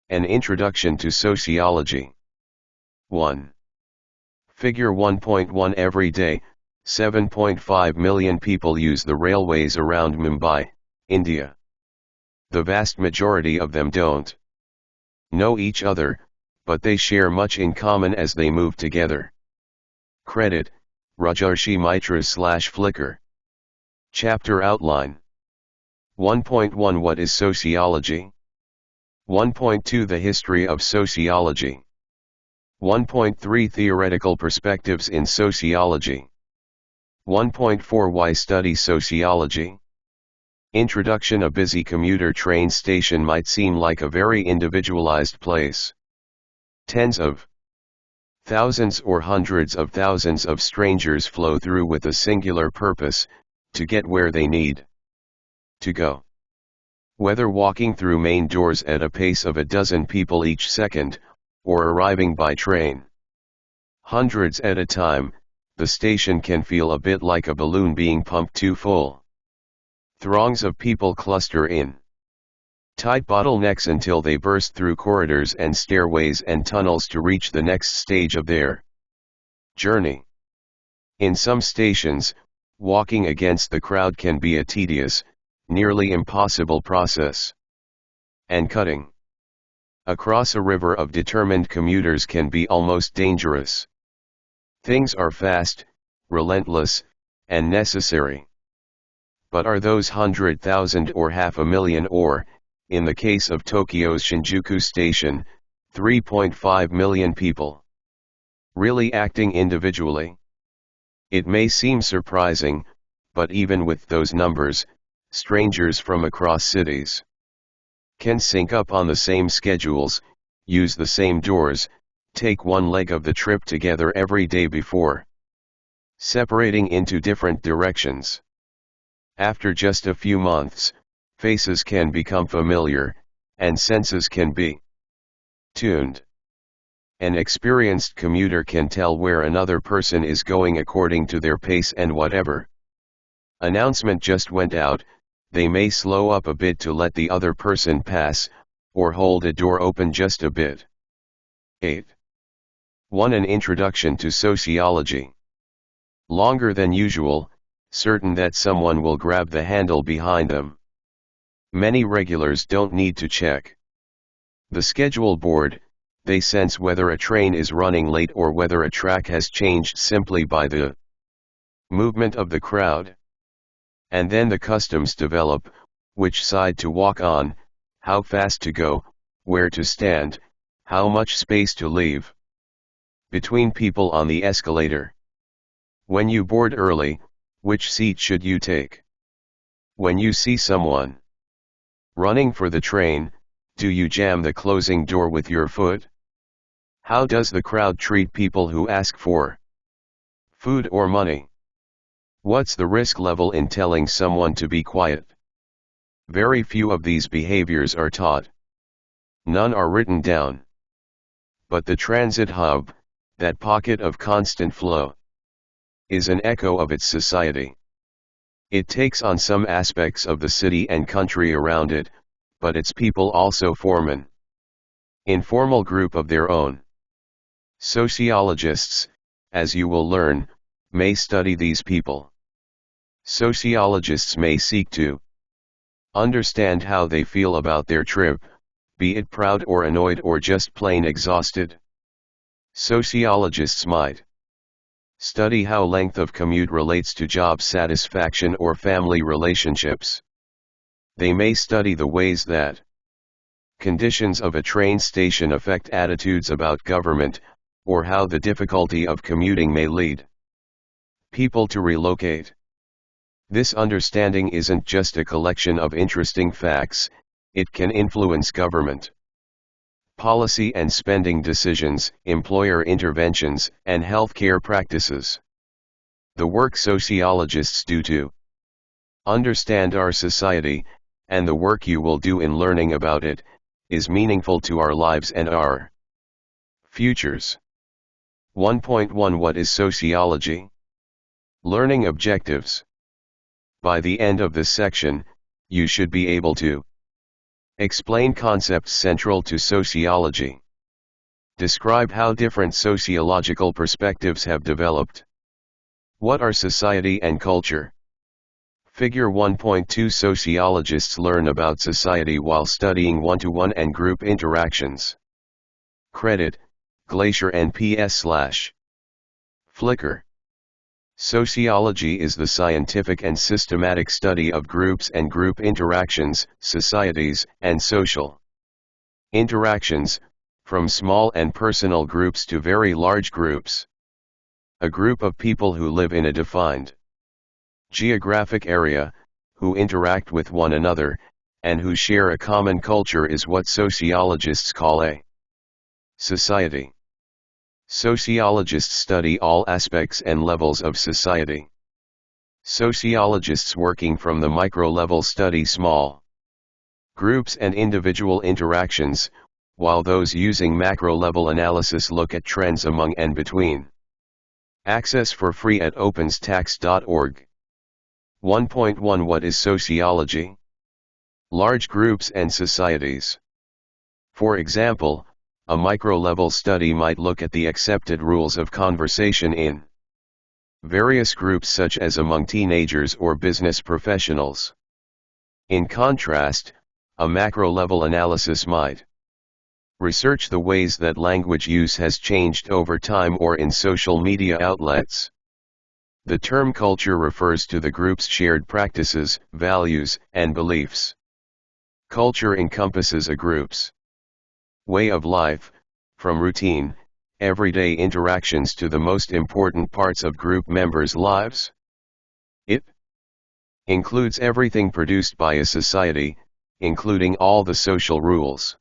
An Introduction to Sociology. 1. Figure 1.1 Every day, 7.5 million people use the railways around Mumbai, India. The vast majority of them don't know each other, but they share much in common as they move together. Credit, Rajarshi Mitra/Flickr. Chapter Outline. 1.1 What is sociology? 1.2 The history of sociology. 1.3 Theoretical perspectives in sociology. 1.4 Why study sociology? Introduction. A busy commuter train station might seem like a very individualized place. Tens of thousands or hundreds of thousands of strangers flow through with a singular purpose, to get where they need to go. Whether walking through main doors at a pace of a dozen people each second, or arriving by train hundreds at a time, the station can feel a bit like a balloon being pumped too full. Throngs of people cluster in tight bottlenecks until they burst through corridors and stairways and tunnels to reach the next stage of their journey. In some stations, walking against the crowd can be a tedious, nearly impossible process. And cutting across a river of determined commuters can be almost dangerous. Things are fast, relentless, and necessary. But are those 100,000 or 500,000 or, in the case of Tokyo's Shinjuku station, 3.5 million people really acting individually? It may seem surprising, but even with those numbers, strangers from across cities can sync up on the same schedules, use the same doors, take one leg of the trip together every day before separating into different directions. After just a few months, faces can become familiar, and senses can be tuned. An experienced commuter can tell where another person is going according to their pace, and whatever announcement just went out, they may slow up a bit to let the other person pass, or hold a door open just a bit. 8. 1. An Introduction to Sociology. Longer than usual, certain that someone will grab the handle behind them. Many regulars don't need to check the schedule board, they sense whether a train is running late or whether a track has changed simply by the movement of the crowd. And then the customs develop, which side to walk on, how fast to go, where to stand, how much space to leave between people on the escalator. When you board early, which seat should you take? When you see someone running for the train, do you jam the closing door with your foot? How does the crowd treat people who ask for food or money? What's the risk level in telling someone to be quiet? Very few of these behaviors are taught. None are written down. But the transit hub, that pocket of constant flow, is an echo of its society. It takes on some aspects of the city and country around it, but its people also form an informal group of their own. Sociologists, as you will learn, may study these people. Sociologists may seek to understand how they feel about their trip, be it proud or annoyed or just plain exhausted. Sociologists might study how length of commute relates to job satisfaction or family relationships. They may study the ways that conditions of a train station affect attitudes about government, or how the difficulty of commuting may lead people to relocate. This understanding isn't just a collection of interesting facts, it can influence government policy and spending decisions, employer interventions, and healthcare practices. The work sociologists do to understand our society, and the work you will do in learning about it, is meaningful to our lives and our futures. 1.1 What is sociology? Learning objectives. By the end of this section, you should be able to Explain concepts central to sociology. Describe how different sociological perspectives have developed. What are society and culture? Figure 1.2 Sociologists learn about society while studying one-to-one and group interactions. Credit, Glacier NPS/. Flickr. Sociology is the scientific and systematic study of groups and group interactions, societies, and social interactions, from small and personal groups to very large groups. A group of people who live in a defined geographic area, who interact with one another, and who share a common culture is what sociologists call a society. Sociologists study all aspects and levels of society. Sociologists working from the micro-level study small groups and individual interactions, while those using macro-level analysis look at trends among and between. Access for free at openstax.org. 1.1 What is sociology? Large groups and societies. For example, a micro-level study might look at the accepted rules of conversation in various groups such as among teenagers or business professionals. In contrast, a macro-level analysis might research the ways that language use has changed over time or in social media outlets. The term culture refers to the group's shared practices, values, and beliefs. Culture encompasses a group's way of life, from routine, everyday interactions to the most important parts of group members' lives. It includes everything produced by a society, including all the social rules.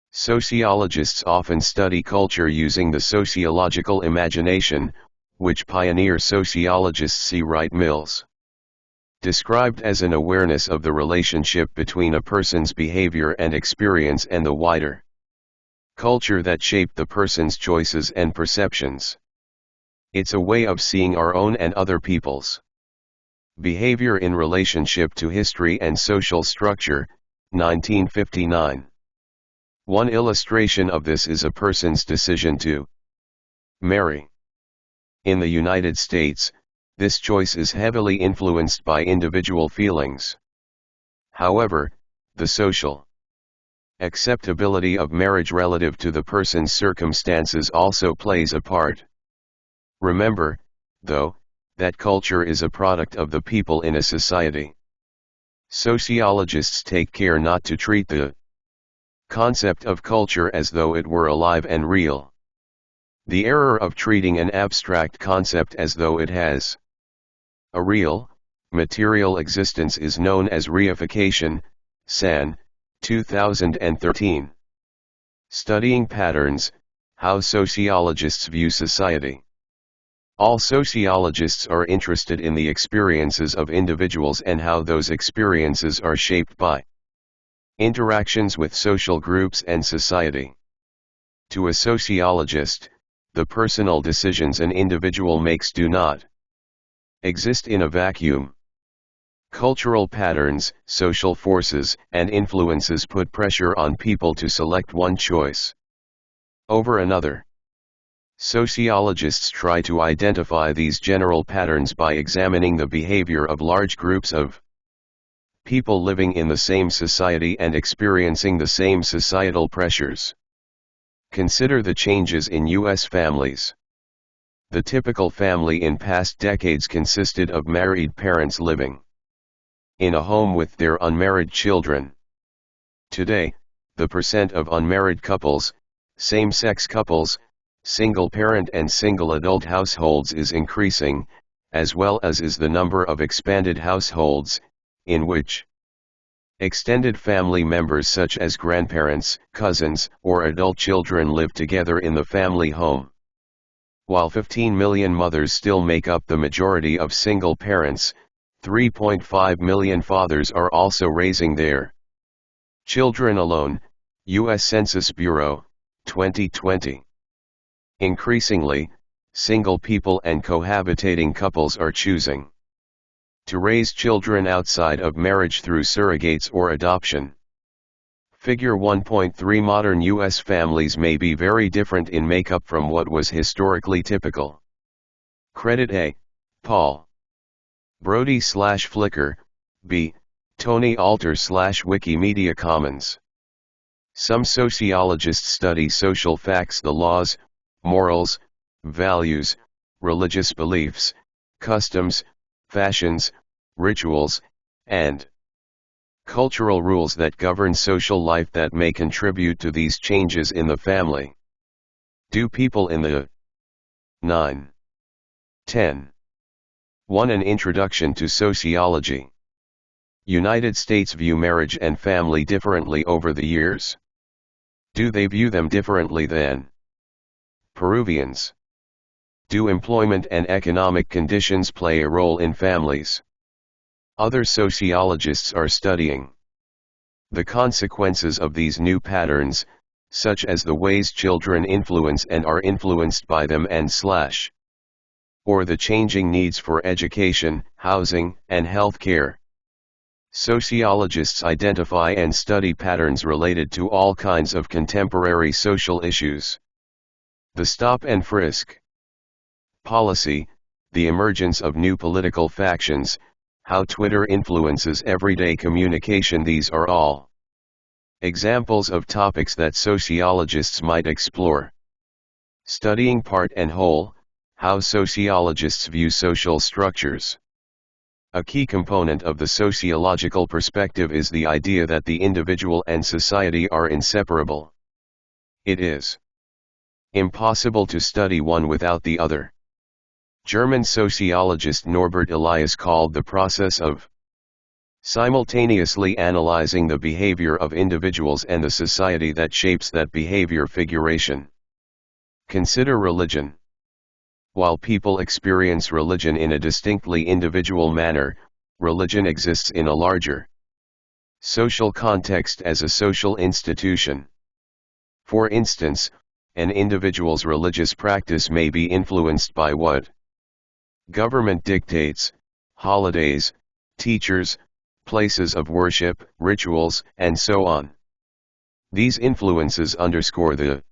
Sociologists often study culture using the sociological imagination, which pioneer sociologist C. Wright Mills described as an awareness of the relationship between a person's behavior and experience and the wider culture that shaped the person's choices and perceptions. It's a way of seeing our own and other people's behavior in relationship to history and social structure, 1959. One illustration of this is a person's decision to marry. In the United States, this choice is heavily influenced by individual feelings. However, the social acceptability of marriage relative to the person's circumstances also plays a part. Remember, though, that culture is a product of the people in a society. Sociologists take care not to treat the concept of culture as though it were alive and real. The error of treating an abstract concept as though it has a real, material existence is known as reification, San, 2013. Studying Patterns, How Sociologists View Society. All sociologists are interested in the experiences of individuals and how those experiences are shaped by interactions with social groups and society. To a sociologist, the personal decisions an individual makes do not exist in a vacuum. Cultural patterns, social forces, and influences put pressure on people to select one choice over another. Sociologists try to identify these general patterns by examining the behavior of large groups of people living in the same society and experiencing the same societal pressures. Consider the changes in U.S. families. The typical family in past decades consisted of married parents living in a home with their unmarried children. Today, the percent of unmarried couples, same-sex couples, single-parent and single-adult households is increasing, as well as is the number of expanded households, in which extended family members such as grandparents, cousins, or adult children live together in the family home. While 15 million mothers still make up the majority of single parents, 3.5 million fathers are also raising their children alone, U.S. Census Bureau, 2020. Increasingly, single people and cohabitating couples are choosing to raise children outside of marriage through surrogates or adoption. Figure 1.3 Modern U.S. families may be very different in makeup from what was historically typical. Credit A. Paul Brody/Flickr, B. Tony Alter/Wikimedia Commons. Some sociologists study social facts, the laws, morals, values, religious beliefs, customs, fashions, rituals, and cultural rules that govern social life that may contribute to these changes in the family. Do people in the 9. 10. 1. An introduction to sociology. United States view marriage and family differently over the years. Do they view them differently than Peruvians? Do employment and economic conditions play a role in families? Other sociologists are studying the consequences of these new patterns, such as the ways children influence and are influenced by them or the changing needs for education, housing, and health care. Sociologists identify and study patterns related to all kinds of contemporary social issues. The stop and frisk policy, the emergence of new political factions, how Twitter influences everyday communication. These are all examples of topics that sociologists might explore. Studying part and whole, how sociologists view social structures. A key component of the sociological perspective is the idea that the individual and society are inseparable. It is impossible to study one without the other. German sociologist Norbert Elias called the process of simultaneously analyzing the behavior of individuals and the society that shapes that behavior figuration. Consider religion. While people experience religion in a distinctly individual manner, religion exists in a larger social context as a social institution. For instance, an individual's religious practice may be influenced by what government dictates, holidays, teachers, places of worship, rituals, and so on. These influences underscore the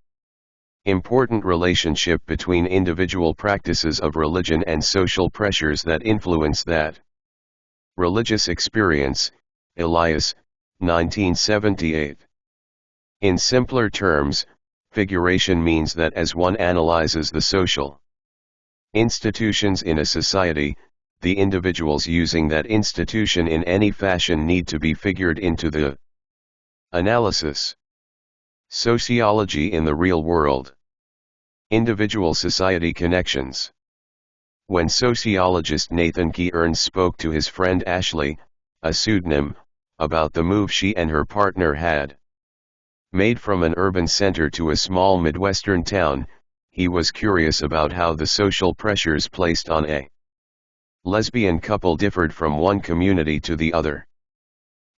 important relationship between individual practices of religion and social pressures that influence that religious experience. Elias, 1978. In simpler terms, figuration means that as one analyzes the social institutions in a society, the individuals using that institution in any fashion need to be figured into the analysis. Sociology in the real world. Individual-society connections. When sociologist Nathan Kearns spoke to his friend Ashley, a pseudonym, about the move she and her partner had made from an urban center to a small Midwestern town, he was curious about how the social pressures placed on a lesbian couple differed from one community to the other.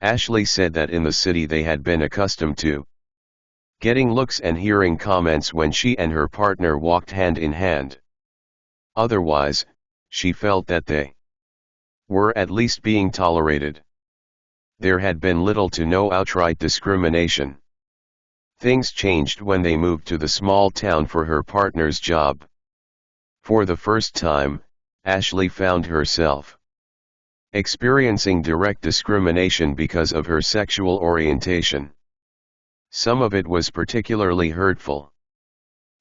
Ashley said that in the city they had been accustomed to getting looks and hearing comments when she and her partner walked hand in hand. Otherwise, she felt that they were at least being tolerated. There had been little to no outright discrimination. Things changed when they moved to the small town for her partner's job. For the first time, Ashley found herself experiencing direct discrimination because of her sexual orientation. Some of it was particularly hurtful.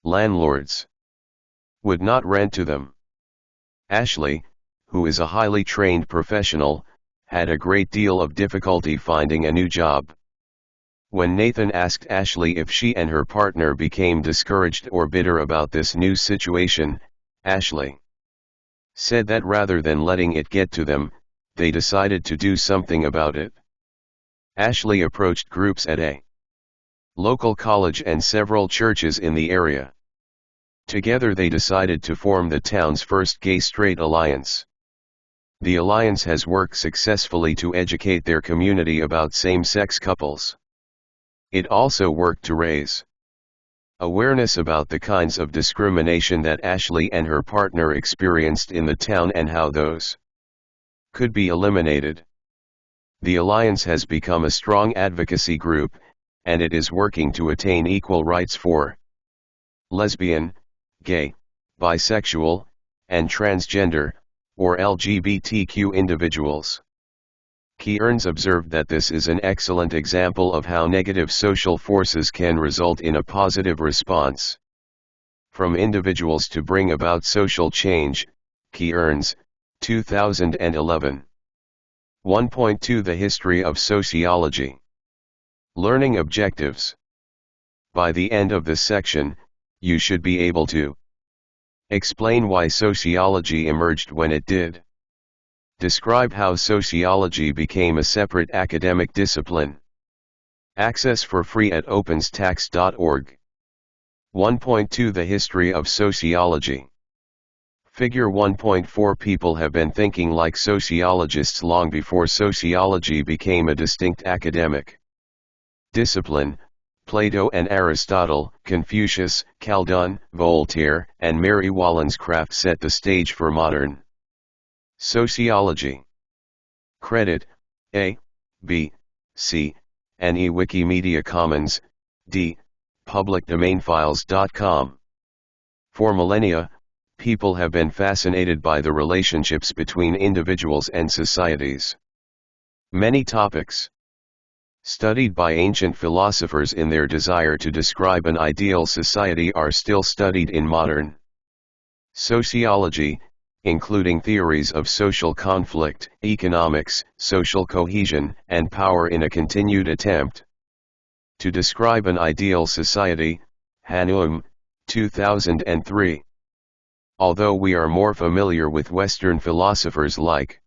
Landlords would not rent to them. Ashley, who is a highly trained professional, had a great deal of difficulty finding a new job. When Nathan asked Ashley if she and her partner became discouraged or bitter about this new situation, Ashley said that rather than letting it get to them, they decided to do something about it. Ashley approached groups at a local college and several churches in the area. Together they decided to form the town's first gay-straight alliance. The alliance has worked successfully to educate their community about same-sex couples. It also worked to raise awareness about the kinds of discrimination that Ashley and her partner experienced in the town and how those could be eliminated. The alliance has become a strong advocacy group, and it is working to attain equal rights for lesbian, gay, bisexual, and transgender, or LGBTQ individuals. Kearns observed that this is an excellent example of how negative social forces can result in a positive response from individuals to bring about social change. Kearns, 2011. 1.2 The History of Sociology. Learning Objectives. By the end of this section, you should be able to explain why sociology emerged when it did. Describe how sociology became a separate academic discipline. Access for free at openstax.org. 1.2 The History of Sociology. Figure 1.4 People have been thinking like sociologists long before sociology became a distinct academic discipline. Plato and Aristotle, Confucius, Calderon, Voltaire, and Mary Wollstonecraft set the stage for modern sociology. Credit, A, B, C, and E. Wikimedia Commons, D, publicdomainfiles.com. For millennia, people have been fascinated by the relationships between individuals and societies. Many topics studied by ancient philosophers in their desire to describe an ideal society are still studied in modern sociology, including theories of social conflict, economics, social cohesion, and power in a continued attempt to describe an ideal society. Hanoum, 2003. Although we are more familiar with Western philosophers like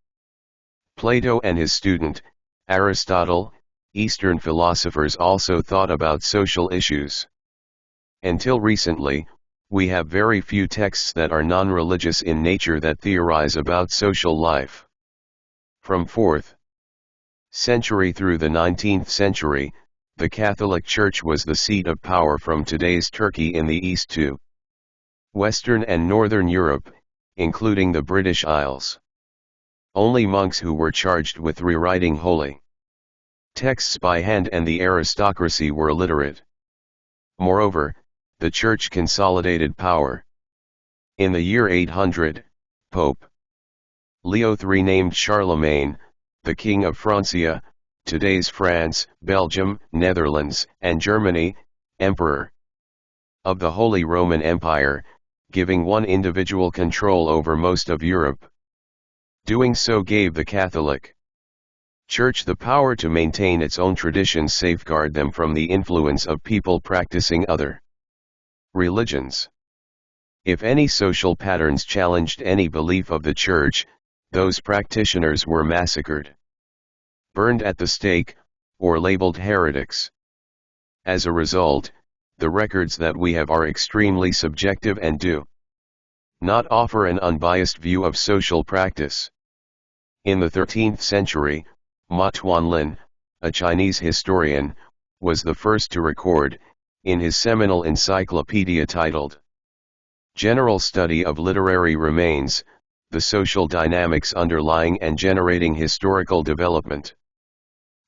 Plato and his student, Aristotle, Eastern philosophers also thought about social issues. Until recently, we have very few texts that are non-religious in nature that theorize about social life. From 4th century through the 19th century, the Catholic Church was the seat of power from today's Turkey in the east to Western and Northern Europe, including the British Isles. Only monks who were charged with rewriting holy texts by hand and the aristocracy were literate. Moreover, the Church consolidated power. In the year 800, Pope Leo III named Charlemagne, the King of Francia, today's France, Belgium, Netherlands, and Germany, Emperor of the Holy Roman Empire, giving one individual control over most of Europe. Doing so gave the Catholic Church the power to maintain its own traditions, safeguard them from the influence of people practicing other religions. If any social patterns challenged any belief of the Church, those practitioners were massacred, burned at the stake, or labeled heretics. As a result, the records that we have are extremely subjective and do not offer an unbiased view of social practice. In the 13th century, Ma Tuanlin, a Chinese historian, was the first to record, in his seminal encyclopedia titled General Study of Literary Remains, the social dynamics underlying and generating historical development.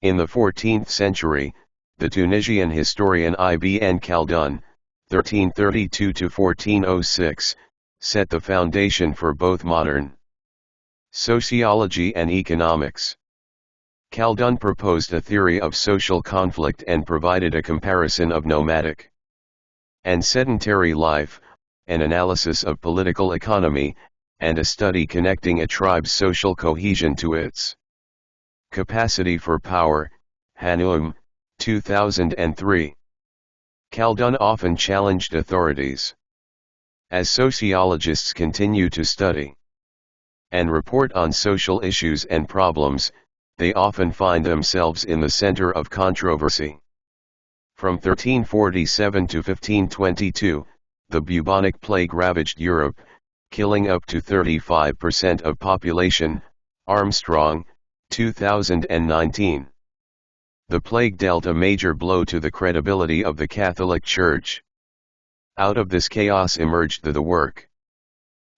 In the 14th century, the Tunisian historian Ibn Khaldun, 1332–1406, set the foundation for both modern sociology and economics. Khaldun proposed a theory of social conflict and provided a comparison of nomadic and sedentary life, an analysis of political economy, and a study connecting a tribe's social cohesion to its capacity for power. Hanoum, 2003. Khaldun often challenged authorities. As sociologists continue to study and report on social issues and problems, they often find themselves in the center of controversy. From 1347 to 1522, the bubonic plague ravaged Europe, killing up to 35% of population. Armstrong, 2019. The plague dealt a major blow to the credibility of the Catholic Church. Out of this chaos emerged the work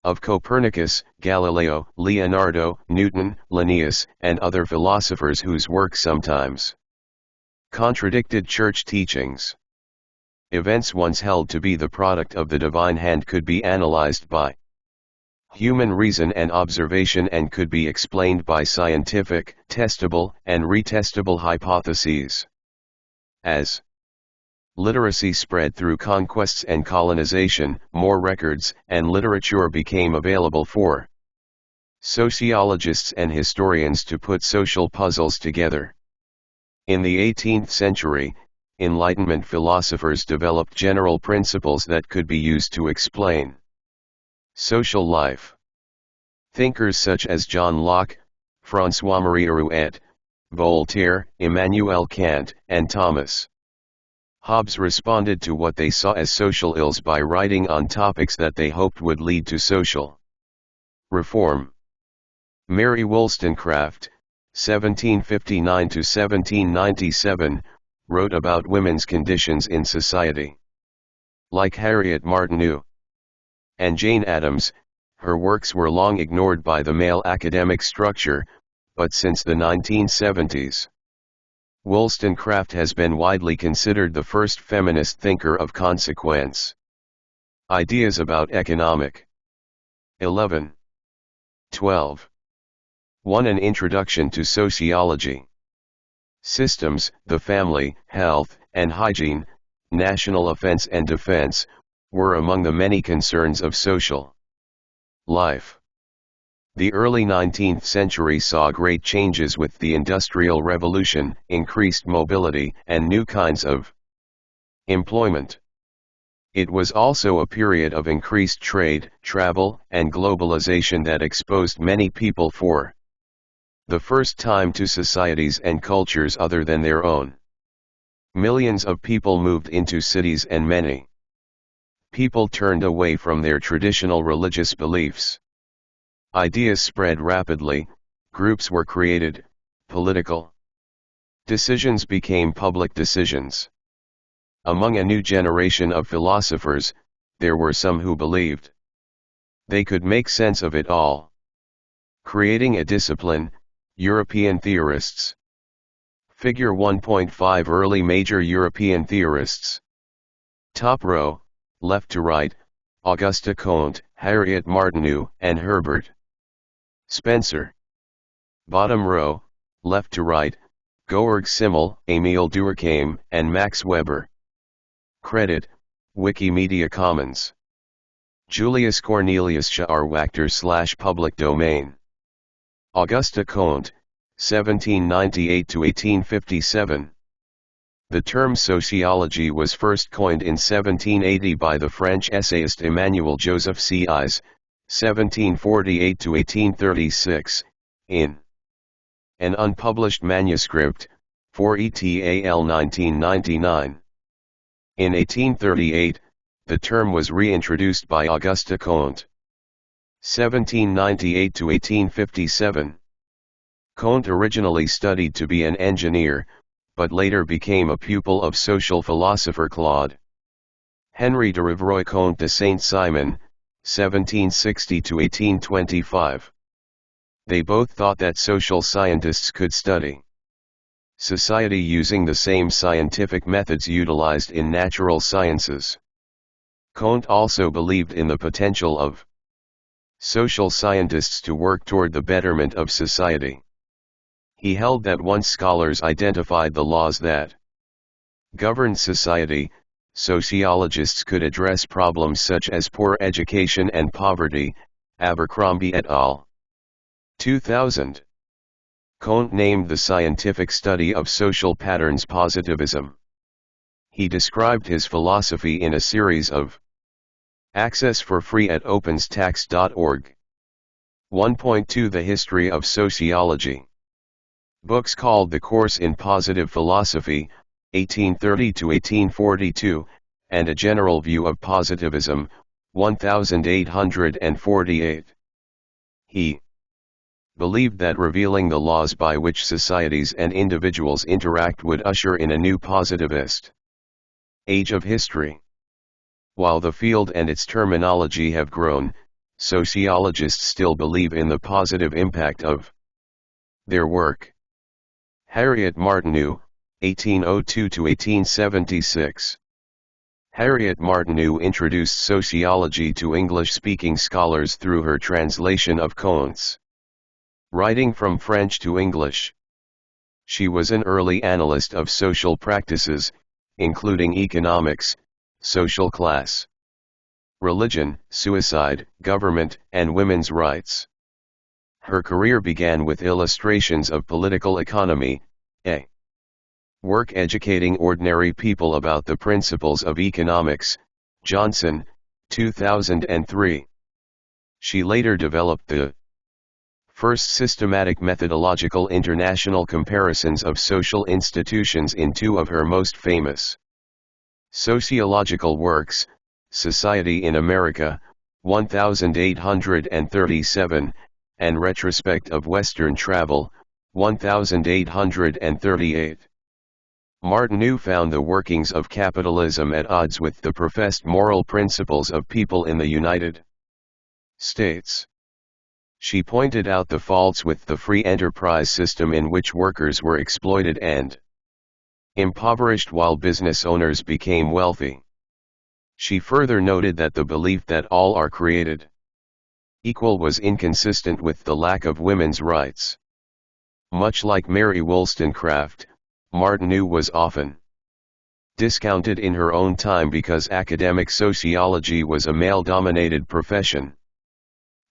of Copernicus, Galileo, Leonardo, Newton, Linnaeus, and other philosophers whose work sometimes Contradicted church teachings. Events once held to be the product of the divine hand could be analyzed by human reason and observation and could be explained by scientific, testable, and retestable hypotheses. As literacy spread through conquests and colonization, more records and literature became available for sociologists and historians to put social puzzles together. In the 18th century, Enlightenment philosophers developed general principles that could be used to explain social life. Thinkers such as John Locke, François-Marie Arouet, Voltaire, Immanuel Kant, and Thomas Hobbes responded to what they saw as social ills by writing on topics that they hoped would lead to social reform. Mary Wollstonecraft, 1759 to 1797, wrote about women's conditions in society. Like Harriet Martineau and Jane Addams, her works were long ignored by the male academic structure, but since the 1970s, Wollstonecraft has been widely considered the first feminist thinker of consequence. Ideas about economic. 11. 12. 1. An introduction to sociology. Systems, the family, health, and hygiene, national offense and defense, were among the many concerns of social life. The early 19th century saw great changes with the Industrial Revolution, increased mobility, and new kinds of employment. It was also a period of increased trade, travel, and globalization that exposed many people for the first time to societies and cultures other than their own. Millions of people moved into cities and many people turned away from their traditional religious beliefs. Ideas spread rapidly, groups were created, political decisions became public decisions. Among a new generation of philosophers, there were some who believed they could make sense of it all. Creating a discipline, European theorists. Figure 1.5 Early major European theorists. Top row, left to right, Auguste Comte, Harriet Martineau, and Herbert Spencer. Bottom row, left to right, Georg Simmel, Émile Durkheim, and Max Weber. Credit, Wikimedia Commons. Julius Cornelius Scharwachter / public domain. Auguste Comte, 1798 to 1857. The term sociology was first coined in 1780 by the French essayist Emmanuel Joseph Sieyès, 1748 to 1836, in an unpublished manuscript, 4 ETAL 1999. In 1838, the term was reintroduced by Auguste Comte. 1798 to 1857. Comte originally studied to be an engineer, but later became a pupil of social philosopher Claude Henry de Rouvroy Comte de Saint-Simon, 1760 to 1825. They both thought that social scientists could study society using the same scientific methods utilized in natural sciences. Comte also believed in the potential of social scientists to work toward the betterment of society. He held that once scholars identified the laws that governed society, sociologists could address problems such as poor education and poverty. Abercrombie et al. 2000. Comte named the scientific study of social patterns positivism. He described his philosophy in a series of Access for free at openstax.org. 1.2 The History of Sociology. Books called The Course in Positive Philosophy, 1830 to 1842, and A General View of Positivism, 1848. He believed that revealing the laws by which societies and individuals interact would usher in a new positivist age of history. While the field and its terminology have grown, sociologists still believe in the positive impact of their work. Harriet Martineau, 1802 to 1876. Harriet Martineau introduced sociology to English-speaking scholars through her translation of Comte's writing from French to English. She was an early analyst of social practices, including economics, social class, religion, suicide, government, and women's rights. Her career began with illustrations of political economy, a work educating ordinary people about the principles of economics, Johnson, 2003. She later developed the first systematic methodological international comparisons of social institutions in two of her most famous sociological works, Society in America, 1837, and Retrospect of Western Travel, 1838. Martineau found the workings of capitalism at odds with the professed moral principles of people in the United States. She pointed out the faults with the free enterprise system in which workers were exploited and impoverished while business owners became wealthy. She further noted that the belief that all are created equal was inconsistent with the lack of women's rights. Much like Mary Wollstonecraft, Martineau was often discounted in her own time because academic sociology was a male-dominated profession.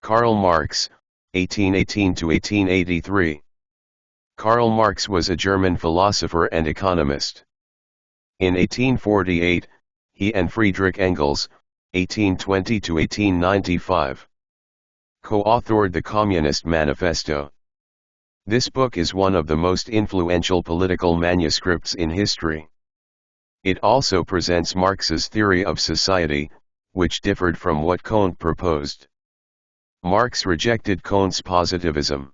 Karl Marx, 1818 to 1883. Karl Marx was a German philosopher and economist. In 1848, he and Friedrich Engels, 1820 to 1895, co-authored the Communist Manifesto. This book is one of the most influential political manuscripts in history. It also presents Marx's theory of society, which differed from what Comte proposed. Marx rejected Comte's positivism.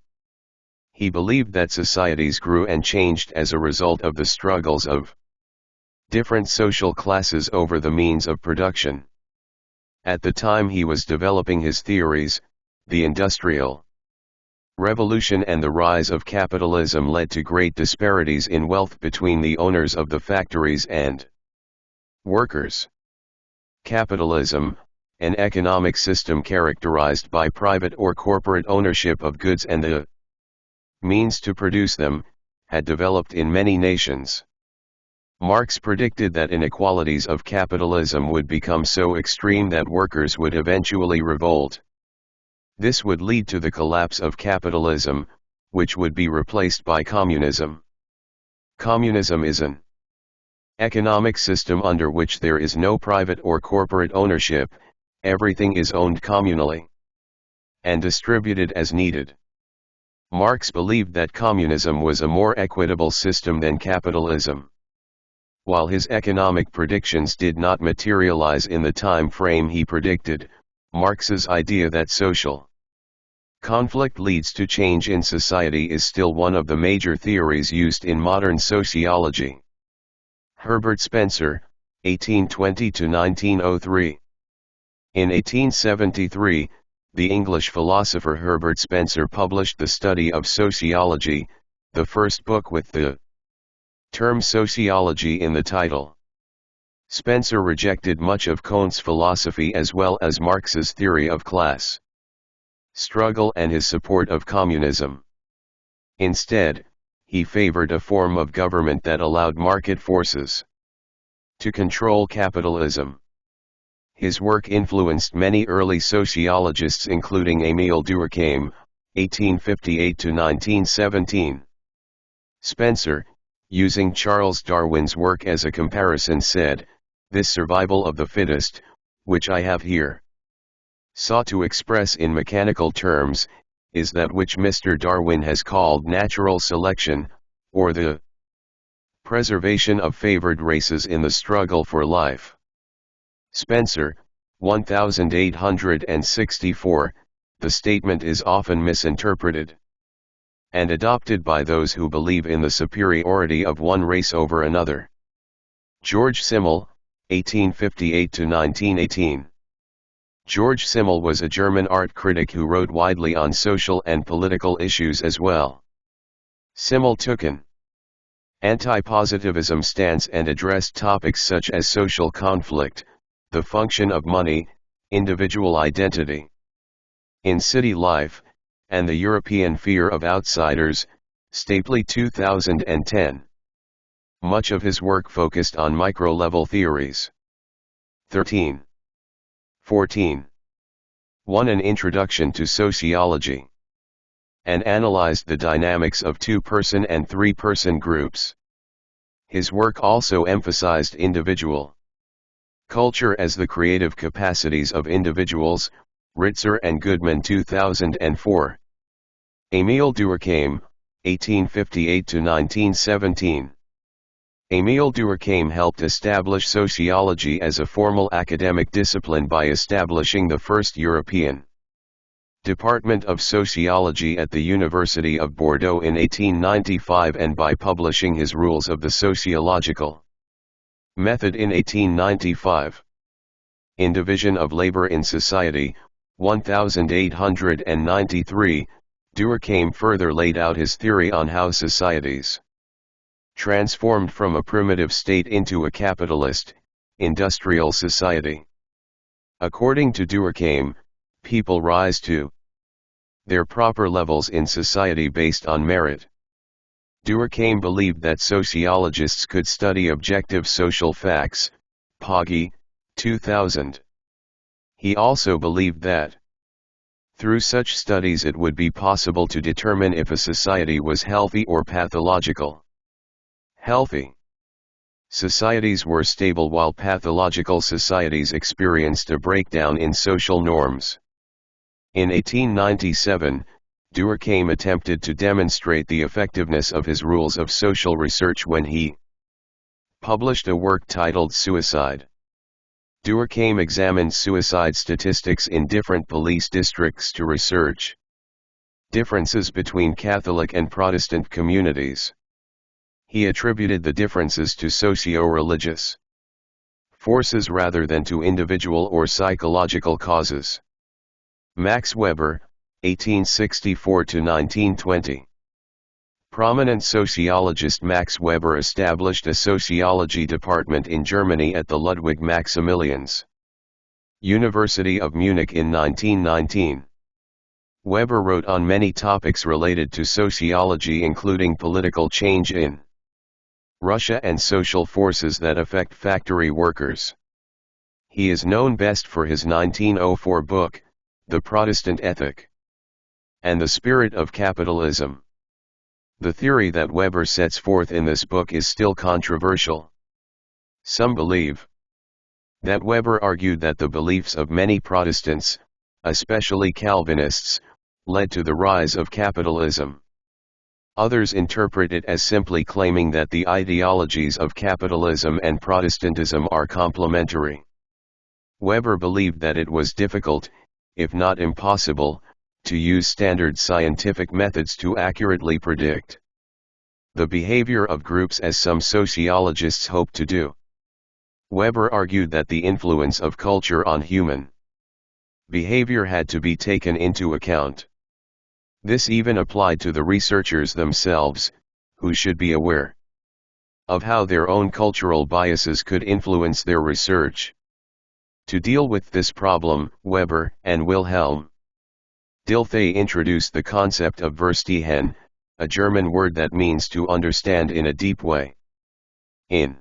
He believed that societies grew and changed as a result of the struggles of different social classes over the means of production. At the time he was developing his theories, the Industrial Revolution and the rise of capitalism led to great disparities in wealth between the owners of the factories and workers. Capitalism, an economic system characterized by private or corporate ownership of goods and the means to produce them, had developed in many nations. Marx predicted that inequalities of capitalism would become so extreme that workers would eventually revolt. This would lead to the collapse of capitalism, which would be replaced by communism. Communism is an economic system under which there is no private or corporate ownership, everything is owned communally and distributed as needed. Marx believed that communism was a more equitable system than capitalism. While his economic predictions did not materialize in the time frame he predicted, Marx's idea that social conflict leads to change in society is still one of the major theories used in modern sociology. Herbert Spencer, 1820 to 1903. In 1873, the English philosopher Herbert Spencer published The Study of Sociology, the first book with the term sociology in the title. Spencer rejected much of Comte's philosophy as well as Marx's theory of class struggle and his support of communism. Instead, he favored a form of government that allowed market forces to control capitalism. His work influenced many early sociologists including Émile Durkheim, 1858 to 1917. Spencer, using Charles Darwin's work as a comparison said, "This survival of the fittest, which I have here sought to express in mechanical terms, is that which Mr. Darwin has called natural selection, or the preservation of favored races in the struggle for life." Spencer, 1864, the statement is often misinterpreted and adopted by those who believe in the superiority of one race over another. George Simmel, 1858 to 1918. George Simmel was a German art critic who wrote widely on social and political issues as well. Simmel took an Anti-positivism stance and addressed topics such as social conflict, the function of money, individual identity in city life, and the European fear of outsiders, Stapley 2010. Much of his work focused on micro-level theories. 13. 14. 1. An introduction to sociology. And analyzed the dynamics of two-person and three-person groups. His work also emphasized individual culture as the creative capacities of individuals, Ritzer and Goodman 2004. Émile Durkheim, 1858–1917. Émile Durkheim helped establish sociology as a formal academic discipline by establishing the first European Department of Sociology at the University of Bordeaux in 1895 and by publishing his Rules of the Sociological Method in 1895. In Division of Labor in Society, 1893, Durkheim further laid out his theory on how societies transformed from a primitive state into a capitalist, industrial society. According to Durkheim, people rise to their proper levels in society based on merit. Durkheim believed that sociologists could study objective social facts, Poggi, 2000. He also believed that through such studies it would be possible to determine if a society was healthy or pathological. Healthy societies were stable while pathological societies experienced a breakdown in social norms. In 1897, Durkheim attempted to demonstrate the effectiveness of his rules of social research when he published a work titled Suicide. Durkheim examined suicide statistics in different police districts to research differences between Catholic and Protestant communities. He attributed the differences to socio-religious forces rather than to individual or psychological causes. Max Weber, 1864–1920. Prominent sociologist Max Weber established a sociology department in Germany at the Ludwig Maximilians University of Munich in 1919. Weber wrote on many topics related to sociology including political change in Russia and social forces that affect factory workers. He is known best for his 1904 book, The Protestant Ethic and the Spirit of Capitalism. The theory that Weber sets forth in this book is still controversial. Some believe that Weber argued that the beliefs of many Protestants, especially Calvinists, led to the rise of capitalism. Others interpret it as simply claiming that the ideologies of capitalism and Protestantism are complementary. Weber believed that it was difficult, if not impossible, to use standard scientific methods to accurately predict the behavior of groups as some sociologists hope to do. Weber argued that the influence of culture on human behavior had to be taken into account. This even applied to the researchers themselves, who should be aware of how their own cultural biases could influence their research. To deal with this problem, Weber and Wilhelm Dilthey introduced the concept of Verstehen, a German word that means to understand in a deep way. In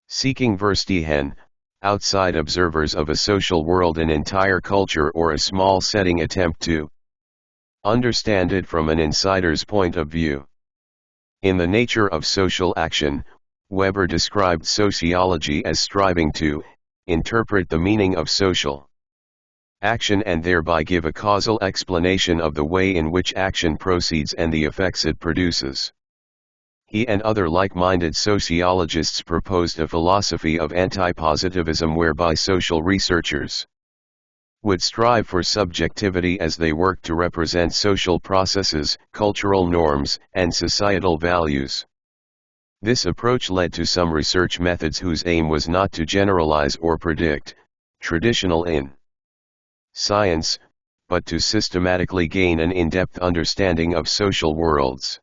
seeking Verstehen, outside observers of a social world, an entire culture or a small setting attempt to understand it from an insider's point of view. In The Nature of Social Action, Weber described sociology as striving to interpret the meaning of social action and thereby give a causal explanation of the way in which action proceeds and the effects it produces. He and other like-minded sociologists proposed a philosophy of anti-positivism whereby social researchers would strive for subjectivity as they worked to represent social processes, cultural norms, and societal values. This approach led to some research methods whose aim was not to generalize or predict, traditional in science, but to systematically gain an in-depth understanding of social worlds.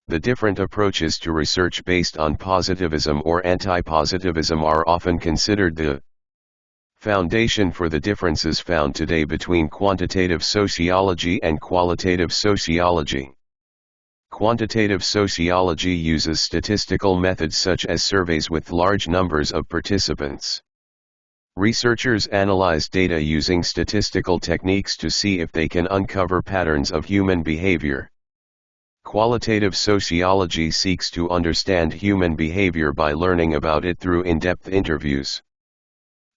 The different approaches to research based on positivism or anti-positivism are often considered the foundation for the differences found today between quantitative sociology and qualitative sociology. Quantitative sociology uses statistical methods such as surveys with large numbers of participants. Researchers analyze data using statistical techniques to see if they can uncover patterns of human behavior. Qualitative sociology seeks to understand human behavior by learning about it through in-depth interviews,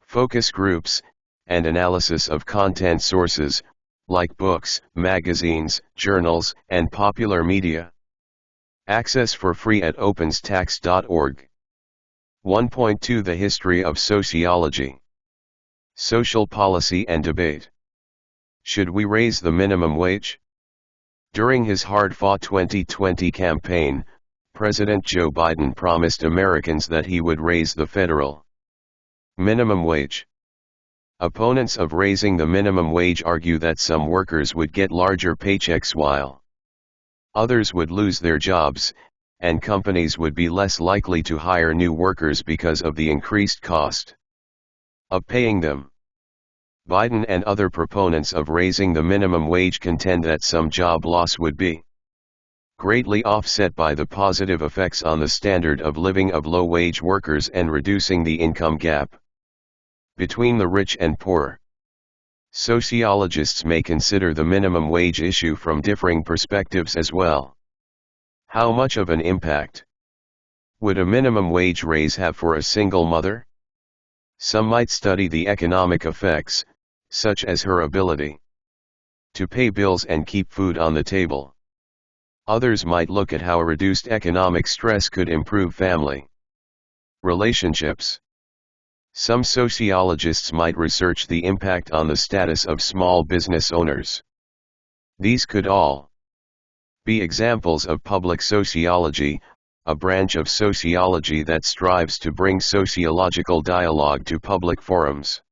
focus groups, and analysis of content sources, like books, magazines, journals, and popular media. Access for free at openstax.org. 1.2 The history of sociology. Social policy and debate. Should we raise the minimum wage? During his hard-fought 2020 campaign, President Joe Biden promised Americans that he would raise the federal minimum wage. Opponents of raising the minimum wage argue that some workers would get larger paychecks while others would lose their jobs, and companies would be less likely to hire new workers because of the increased cost of paying them. Biden and other proponents of raising the minimum wage contend that some job loss would be greatly offset by the positive effects on the standard of living of low-wage workers and reducing the income gap between the rich and poor. Sociologists may consider the minimum wage issue from differing perspectives as well. How much of an impact would a minimum wage raise have for a single mother? Some might study the economic effects, such as her ability to pay bills and keep food on the table. Others might look at how a reduced economic stress could improve family relationships. Some sociologists might research the impact on the status of small business owners. These could all be examples of public sociology, a branch of sociology that strives to bring sociological dialogue to public forums.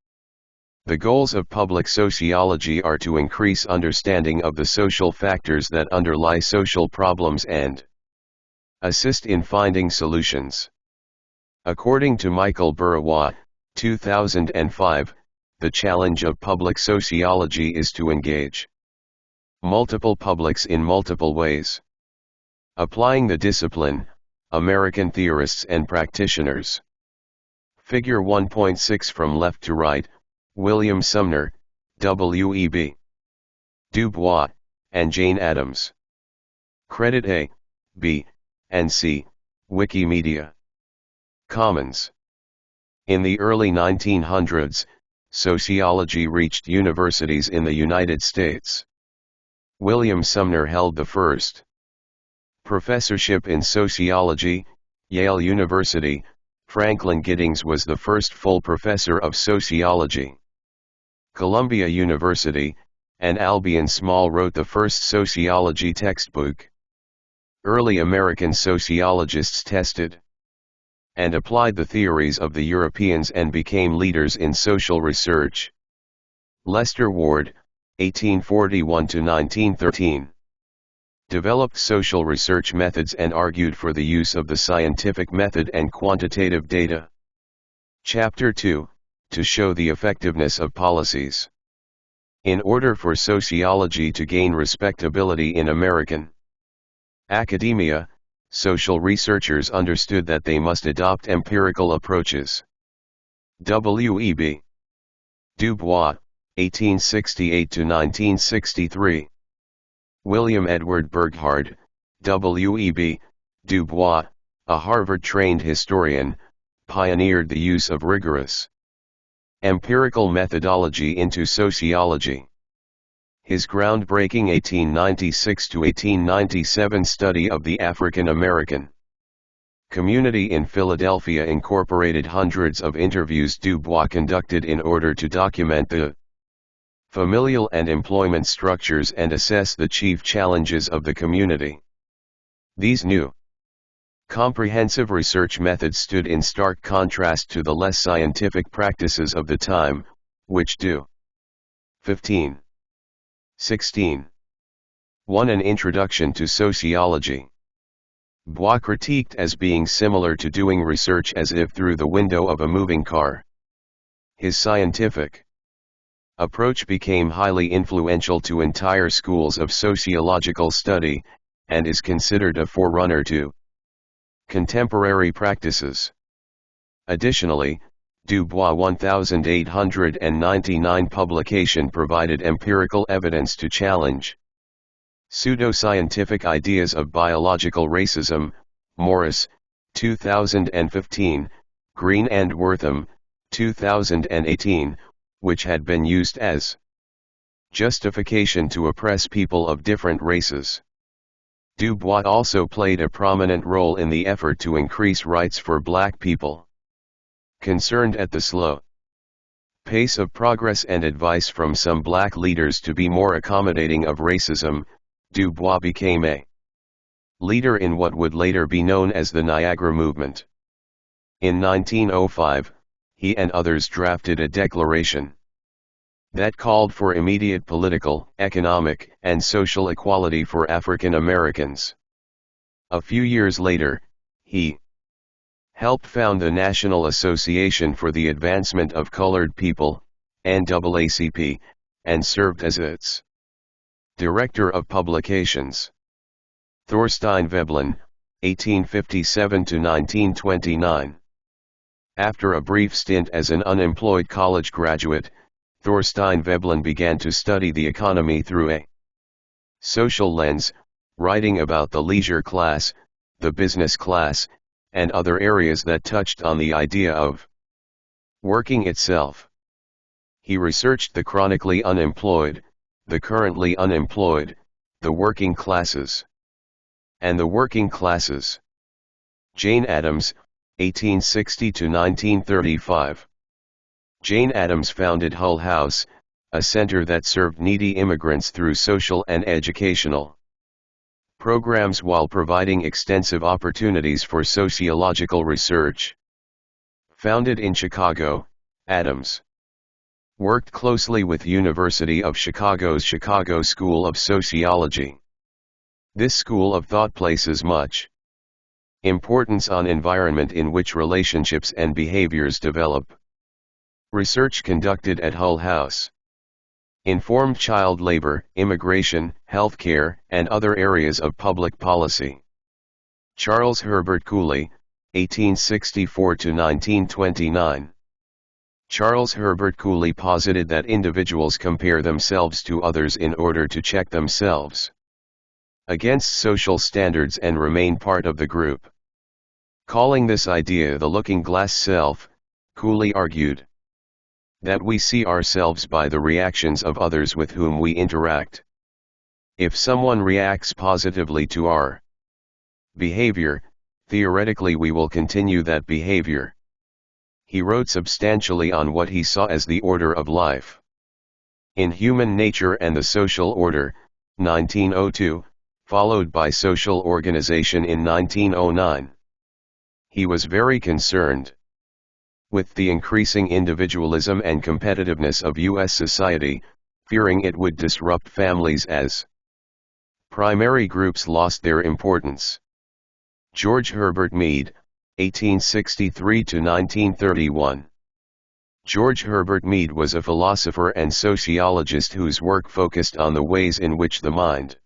The goals of public sociology are to increase understanding of the social factors that underlie social problems and assist in finding solutions. According to Michael Burawa, 2005, the challenge of public sociology is to engage multiple publics in multiple ways. Applying the discipline, American theorists and practitioners. Figure 1.6 from left to right, William Sumner, W.E.B. Du Bois, and Jane Addams. Credit A, B, and C, Wikimedia Commons. In the early 1900s, sociology reached universities in the United States. William Sumner held the first professorship in sociology, Yale University. Franklin Giddings was the first full professor of sociology. Columbia University, and Albion Small wrote the first sociology textbook. Early American sociologists tested and applied the theories of the Europeans and became leaders in social research. Lester Ward, 1841–1913. Developed social research methods and argued for the use of the scientific method and quantitative data. Chapter 2, to show the effectiveness of policies. In order for sociology to gain respectability in American academia, social researchers understood that they must adopt empirical approaches. W.E.B. Du Bois, 1868–1963. William Edward Burghardt, W.E.B. Du Bois, a Harvard-trained historian, pioneered the use of rigorous empirical methodology into sociology. His groundbreaking 1896–1897 study of the African American community in Philadelphia incorporated hundreds of interviews Du Bois conducted in order to document the familial and employment structures and assess the chief challenges of the community. These new, comprehensive research methods stood in stark contrast to the less scientific practices of the time, which do. 15. 16. 1. An Introduction to Sociology. Bois critiqued as being similar to doing research as if through the window of a moving car. His scientific approach became highly influential to entire schools of sociological study, and is considered a forerunner to contemporary practices. Additionally, Du Bois' 1899 publication provided empirical evidence to challenge pseudoscientific ideas of biological racism. Morris, 2015, Green and Wortham, 2018, which had been used as justification to oppress people of different races. Du Bois also played a prominent role in the effort to increase rights for black people. Concerned at the slow pace of progress and advice from some black leaders to be more accommodating of racism, Du Bois became a leader in what would later be known as the Niagara Movement. In 1905, he and others drafted a declaration that called for immediate political, economic, and social equality for African Americans. A few years later, he helped found the National Association for the Advancement of Colored People, NAACP, and served as its Director of Publications. Thorstein Veblen, 1857–1929. After a brief stint as an unemployed college graduate, Thorstein Veblen began to study the economy through a social lens, writing about the leisure class, the business class, and other areas that touched on the idea of working itself. He researched the chronically unemployed, the currently unemployed, the working classes, and the working classes. Jane Addams, 1860–1935. Jane Addams founded Hull House, a center that served needy immigrants through social and educational programs while providing extensive opportunities for sociological research. Founded in Chicago, Addams worked closely with University of Chicago's Chicago School of Sociology. This school of thought places much importance on environment in which relationships and behaviors develop. Research conducted at Hull House informed child labor, immigration, healthcare, and other areas of public policy. Charles Herbert Cooley, 1864–1929. Charles Herbert Cooley posited that individuals compare themselves to others in order to check themselves against social standards and remain part of the group. Calling this idea the looking-glass self, Cooley argued that we see ourselves by the reactions of others with whom we interact. If someone reacts positively to our behavior, theoretically we will continue that behavior. He wrote substantially on what he saw as the order of life in human nature and the social order, 1902, followed by social organization in 1909. He was very concerned with the increasing individualism and competitiveness of U.S. society, fearing it would disrupt families as primary groups lost their importance. George Herbert Mead, 1863–1931. George Herbert Mead was a philosopher and sociologist whose work focused on the ways in which the mind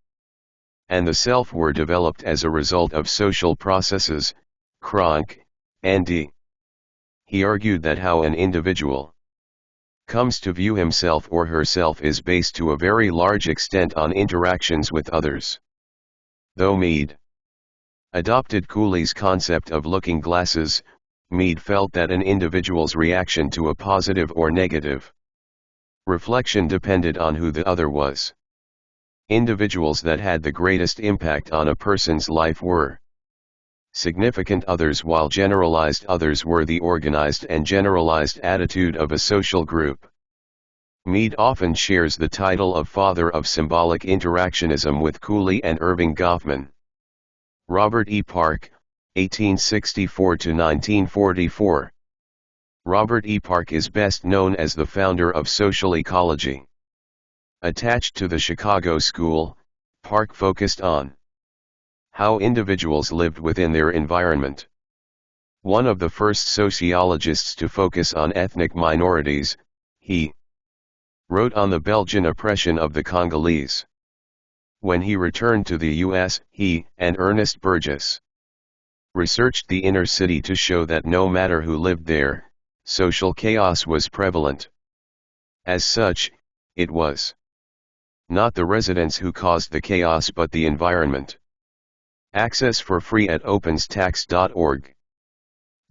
and the self were developed as a result of social processes, Cronk, and He argued that how an individual comes to view himself or herself is based to a very large extent on interactions with others. Though Mead adopted Cooley's concept of looking glasses, Mead felt that an individual's reaction to a positive or negative reflection depended on who the other was. Individuals that had the greatest impact on a person's life were significant others, while generalized others were the organized and generalized attitude of a social group. Mead often shares the title of father of symbolic interactionism with Cooley and Irving Goffman. Robert E. Park, 1864–1944. Robert E. Park is best known as the founder of social ecology. Attached to the Chicago School, Park focused on How individuals lived within their environment. One of the first sociologists to focus on ethnic minorities, he wrote on the Belgian oppression of the Congolese. When he returned to the US, he and Ernest Burgess researched the inner city to show that no matter who lived there, social chaos was prevalent. As such, it was not the residents who caused the chaos but the environment. Access for free at openstax.org.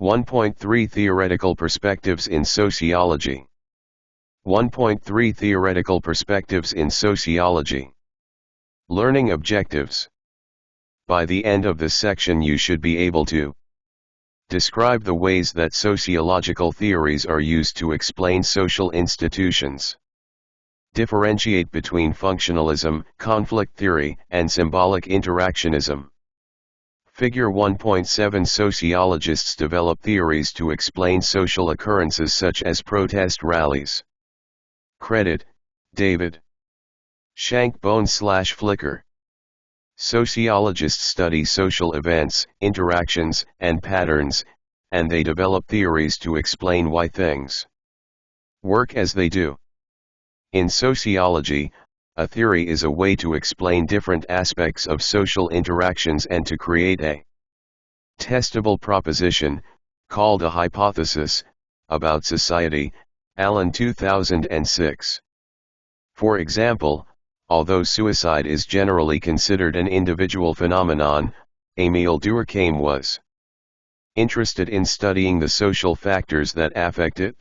1.3 Theoretical Perspectives in Sociology. 1.3 Theoretical Perspectives in Sociology. Learning Objectives. By the end of this section you should be able to describe the ways that sociological theories are used to explain social institutions. Differentiate between functionalism, conflict theory, and symbolic interactionism. Figure 1.7 Sociologists develop theories to explain social occurrences such as protest rallies. Credit, David Shankbone/Flickr. Sociologists study social events, interactions, and patterns, and they develop theories to explain why things work as they do. In sociology, a theory is a way to explain different aspects of social interactions and to create a testable proposition, called a hypothesis, about society. Allen 2006. For example, although suicide is generally considered an individual phenomenon, Émile Durkheim was interested in studying the social factors that affect it.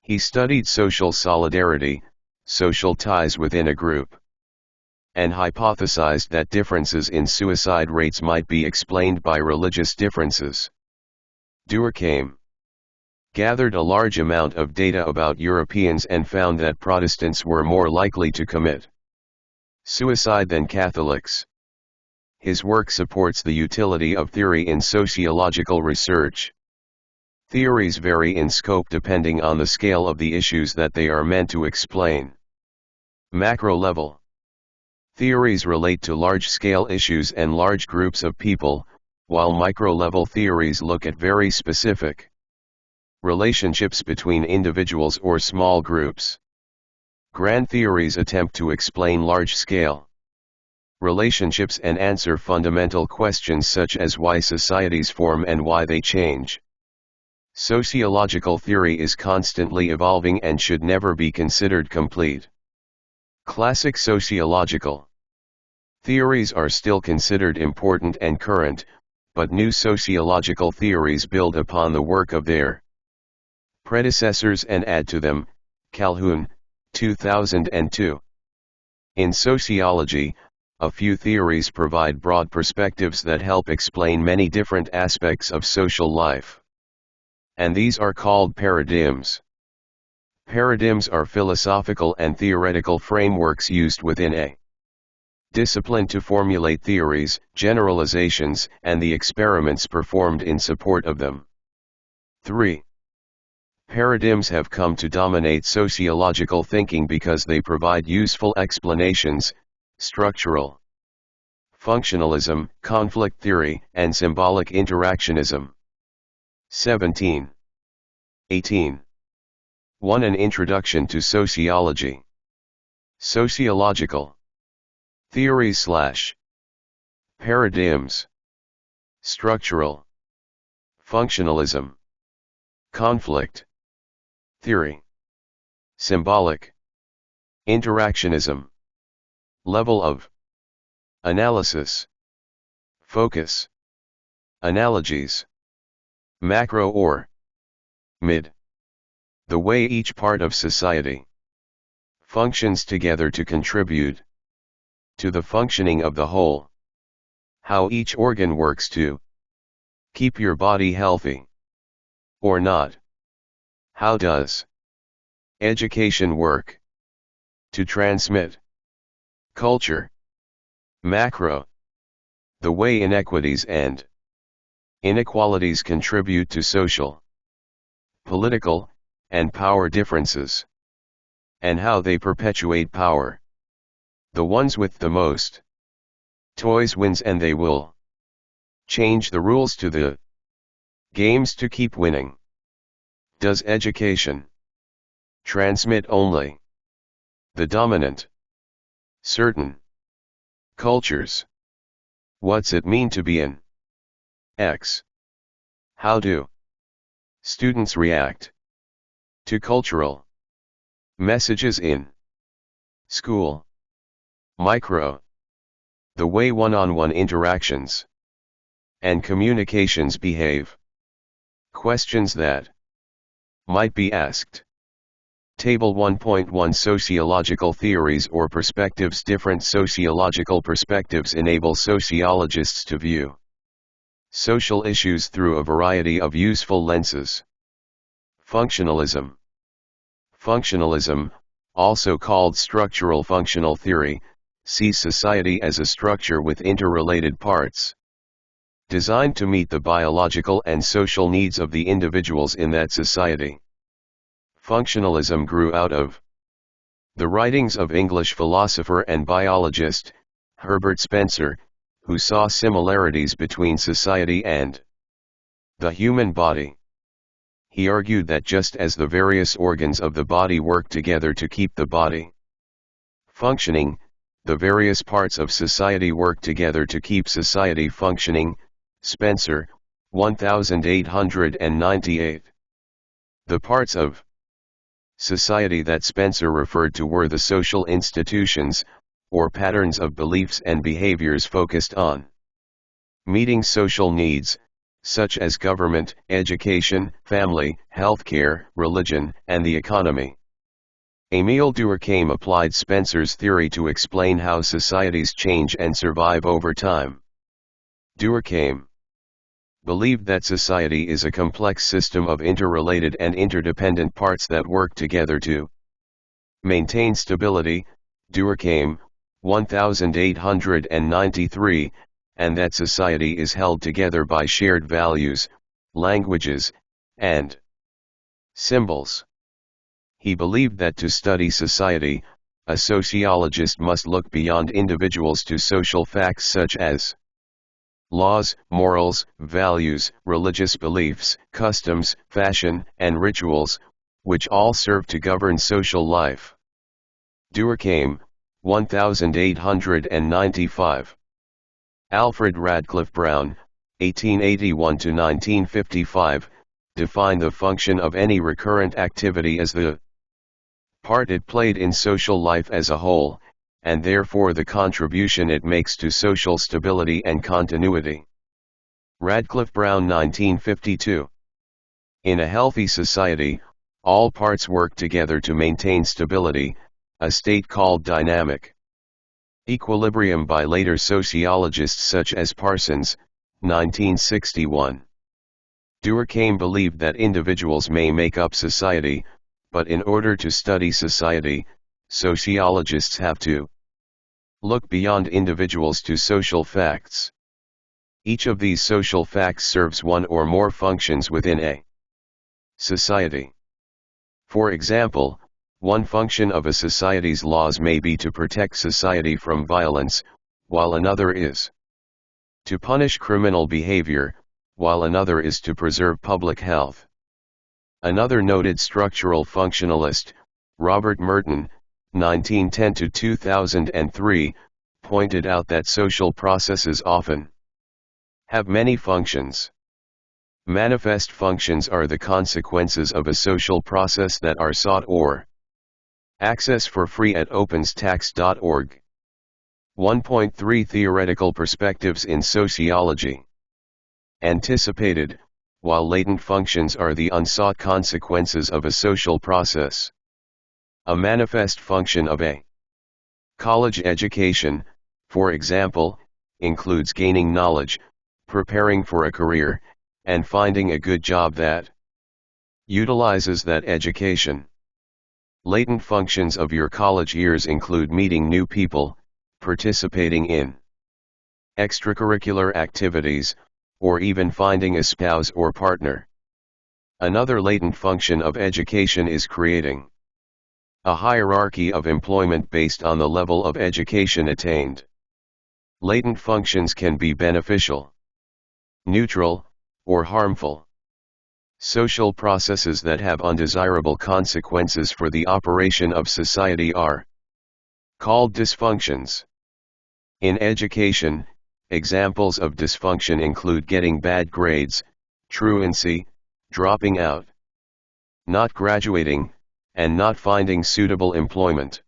He studied social solidarity, social ties within a group, and hypothesized that differences in suicide rates might be explained by religious differences. Durkheim gathered a large amount of data about Europeans and found that Protestants were more likely to commit suicide than Catholics. His work supports the utility of theory in sociological research. Theories vary in scope depending on the scale of the issues that they are meant to explain. Macro level. Theories relate to large-scale issues and large groups of people, while micro-level theories look at very specific relationships between individuals or small groups. Grand theories attempt to explain large-scale relationships and answer fundamental questions such as why societies form and why they change. Sociological theory is constantly evolving and should never be considered complete. Classic sociological theories are still considered important and current, but new sociological theories build upon the work of their predecessors and add to them. Calhoun, 2002. In sociology, a few theories provide broad perspectives that help explain many different aspects of social life. And these are called paradigms. Paradigms are philosophical and theoretical frameworks used within a discipline to formulate theories, generalizations, and the experiments performed in support of them. 3. Paradigms have come to dominate sociological thinking because they provide useful explanations: structural functionalism, conflict theory, and symbolic interactionism. 17. 18. 1. An Introduction to Sociology. Sociological theories / paradigms. Structural functionalism, conflict theory, symbolic interactionism. Level of analysis, focus, analogies. Macro or mid. The way each part of society functions together to contribute to the functioning of the whole. How each organ works to keep your body healthy or not. How does education work to transmit culture? Macro. The way inequities and inequalities contribute to social, political, and power differences, and how they perpetuate power. The ones with the most Toys wins and they will change the rules to the games to keep winning. Does education transmit only the dominant certain cultures? What's it mean to be in X? How do students react to cultural messages in school? Micro. The way one-on-one interactions and communications behave. Questions that might be asked. Table 1.1 Sociological theories or perspectives. Different sociological perspectives enable sociologists to view social issues through a variety of useful lenses. Functionalism. Functionalism, also called structural functional theory, sees society as a structure with interrelated parts, designed to meet the biological and social needs of the individuals in that society. Functionalism grew out of the writings of English philosopher and biologist, Herbert Spencer, who saw similarities between society and the human body. He argued that just as the various organs of the body work together to keep the body functioning, the various parts of society work together to keep society functioning. Spencer, 1898. The parts of society that Spencer referred to were the social institutions, or patterns of beliefs and behaviors focused on meeting social needs, such as government, education, family, healthcare, religion, and the economy. Émile Durkheim applied Spencer's theory to explain how societies change and survive over time. Durkheim believed that society is a complex system of interrelated and interdependent parts that work together to maintain stability. Durkheim, 1893, and that society is held together by shared values, languages, and symbols. He believed that to study society, a sociologist must look beyond individuals to social facts such as laws, morals, values, religious beliefs, customs, fashion, and rituals, which all serve to govern social life. Durkheim, 1895. Alfred Radcliffe Brown, 1881–1955, defined the function of any recurrent activity as the part it played in social life as a whole, and therefore the contribution it makes to social stability and continuity. Radcliffe Brown, 1952. In a healthy society, all parts work together to maintain stability, a state called dynamic equilibrium by later sociologists such as Parsons, 1961. Durkheim believed that individuals may make up society, but in order to study society, sociologists have to look beyond individuals to social facts. Each of these social facts serves one or more functions within a society. For example, one function of a society's laws may be to protect society from violence, while another is to punish criminal behavior, while another is to preserve public health. Another noted structural functionalist, Robert Merton, 1910–2003, pointed out that social processes often have many functions. Manifest functions are the consequences of a social process that are sought or accessed for free at openstax.org. 1.3 Theoretical perspectives in sociology. Anticipated, while latent functions are the unsought consequences of a social process. A manifest function of a college education, for example, includes gaining knowledge, preparing for a career, and finding a good job that utilizes that education. Latent functions of your college years include meeting new people, participating in extracurricular activities, or even finding a spouse or partner. Another latent function of education is creating a hierarchy of employment based on the level of education attained. Latent functions can be beneficial, neutral, or harmful. Social processes that have undesirable consequences for the operation of society are called dysfunctions. In education, examples of dysfunction include getting bad grades, truancy, dropping out, not graduating, and not finding suitable employment.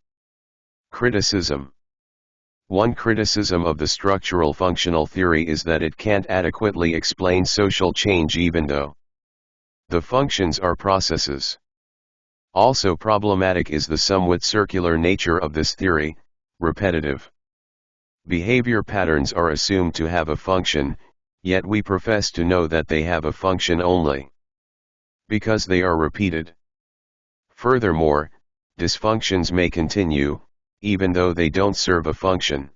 Criticism. One criticism of the structural functional theory is that it can't adequately explain social change even though the functions are processes. Also problematic is the somewhat circular nature of this theory, repetitive. Behavior patterns are assumed to have a function, yet we profess to know that they have a function only because they are repeated. Furthermore, dysfunctions may continue, even though they don't serve a function,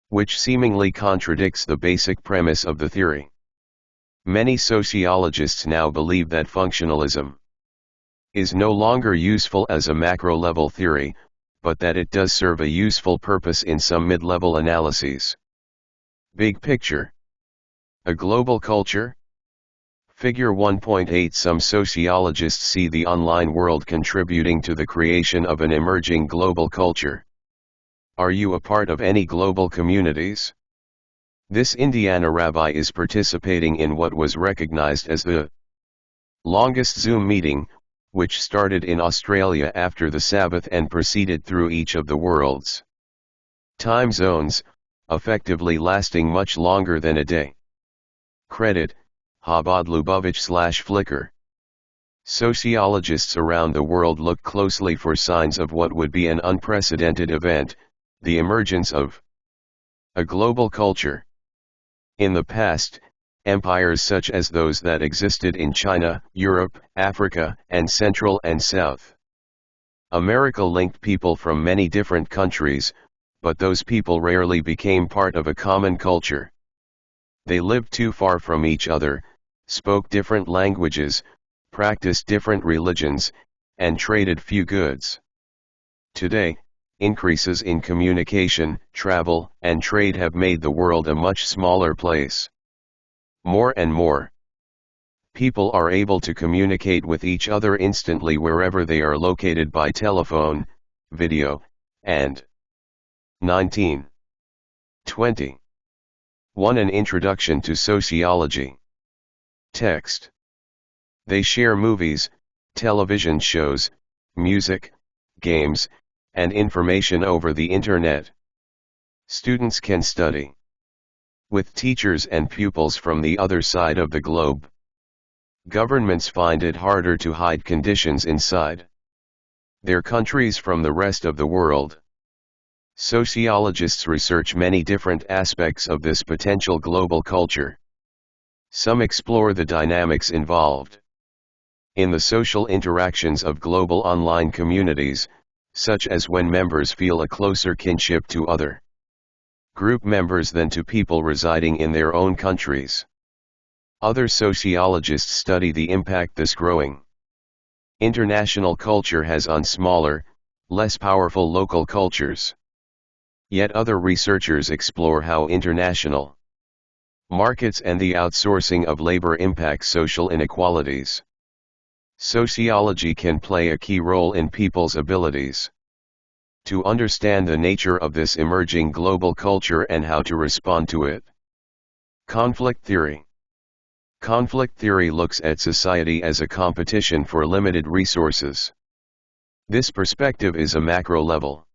which seemingly contradicts the basic premise of the theory. Many sociologists now believe that functionalism is no longer useful as a macro-level theory, but that it does serve a useful purpose in some mid-level analyses. Big picture. A global culture? Figure 1.8. Some sociologists see the online world contributing to the creation of an emerging global culture. Are you a part of any global communities? This Indiana rabbi is participating in what was recognized as the longest Zoom meeting, which started in Australia after the Sabbath and proceeded through each of the world's time zones, effectively lasting much longer than a day. Credit, Chabad Lubavitch/Flickr. Sociologists around the world look closely for signs of what would be an unprecedented event, the emergence of a global culture. In the past, empires such as those that existed in China, Europe, Africa, and Central and South America linked people from many different countries, but those people rarely became part of a common culture. They lived too far from each other, spoke different languages, practiced different religions, and traded few goods. Today, increases in communication, travel, and trade have made the world a much smaller place. More and more people are able to communicate with each other instantly wherever they are located by telephone, video, and 1920. 1. An Introduction to Sociology. Text. They share movies, television shows, music, games, and information over the internet. Students can study with teachers and pupils from the other side of the globe. Governments find it harder to hide conditions inside their countries from the rest of the world. Sociologists research many different aspects of this potential global culture. Some explore the dynamics involved in the social interactions of global online communities, such as when members feel a closer kinship to other group members than to people residing in their own countries. Other sociologists study the impact this growing international culture has on smaller, less powerful local cultures. Yet other researchers explore how international markets and the outsourcing of labor impact social inequalities. Sociology can play a key role in people's abilities to understand the nature of this emerging global culture and how to respond to it. Conflict theory. Conflict theory looks at society as a competition for limited resources. This perspective is a macro-level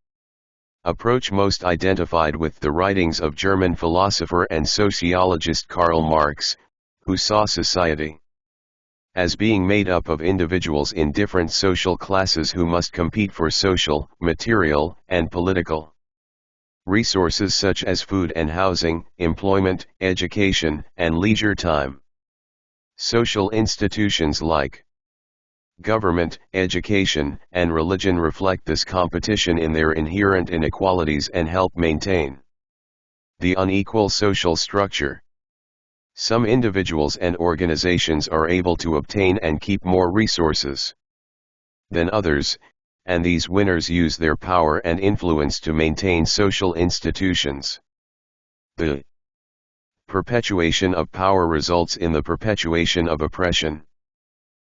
approach most identified with the writings of German philosopher and sociologist Karl Marx, who saw society as being made up of individuals in different social classes who must compete for social, material, and political resources such as food and housing, employment, education, and leisure time. Social institutions like government, education, and religion reflect this competition in their inherent inequalities and help maintain the unequal social structure. Some individuals and organizations are able to obtain and keep more resources than others, and these winners use their power and influence to maintain social institutions. The perpetuation of power results in the perpetuation of oppression.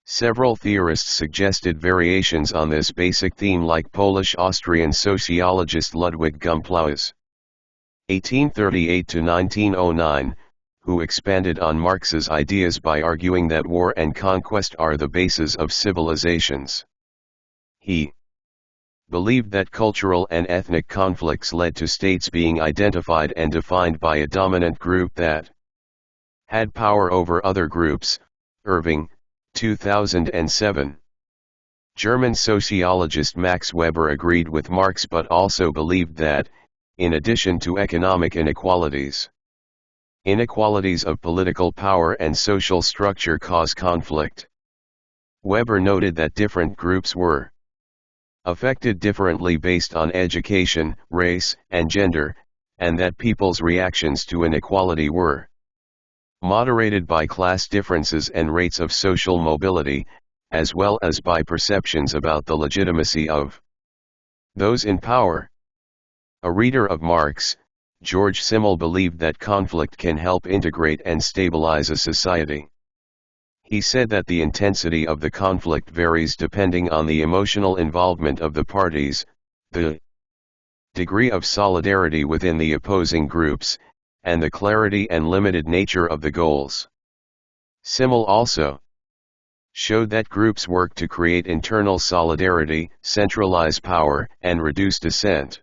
Several theorists suggested variations on this basic theme, like Polish-Austrian sociologist Ludwig Gumplau's (1838 to 1909), who expanded on Marx's ideas by arguing that war and conquest are the basis of civilizations. He believed that cultural and ethnic conflicts led to states being identified and defined by a dominant group that had power over other groups. Irving, 2007. German sociologist Max Weber agreed with Marx but also believed that, in addition to economic inequalities of political power and social structure cause conflict. Weber noted that different groups were affected differently based on education, race, and gender, and that people's reactions to inequality were moderated by class differences and rates of social mobility, as well as by perceptions about the legitimacy of those in power. A reader of Marx, George Simmel, believed that conflict can help integrate and stabilize a society. He said that the intensity of the conflict varies depending on the emotional involvement of the parties, the degree of solidarity within the opposing groups, and the clarity and limited nature of the goals. Simmel also showed that groups work to create internal solidarity, centralize power, and reduce dissent.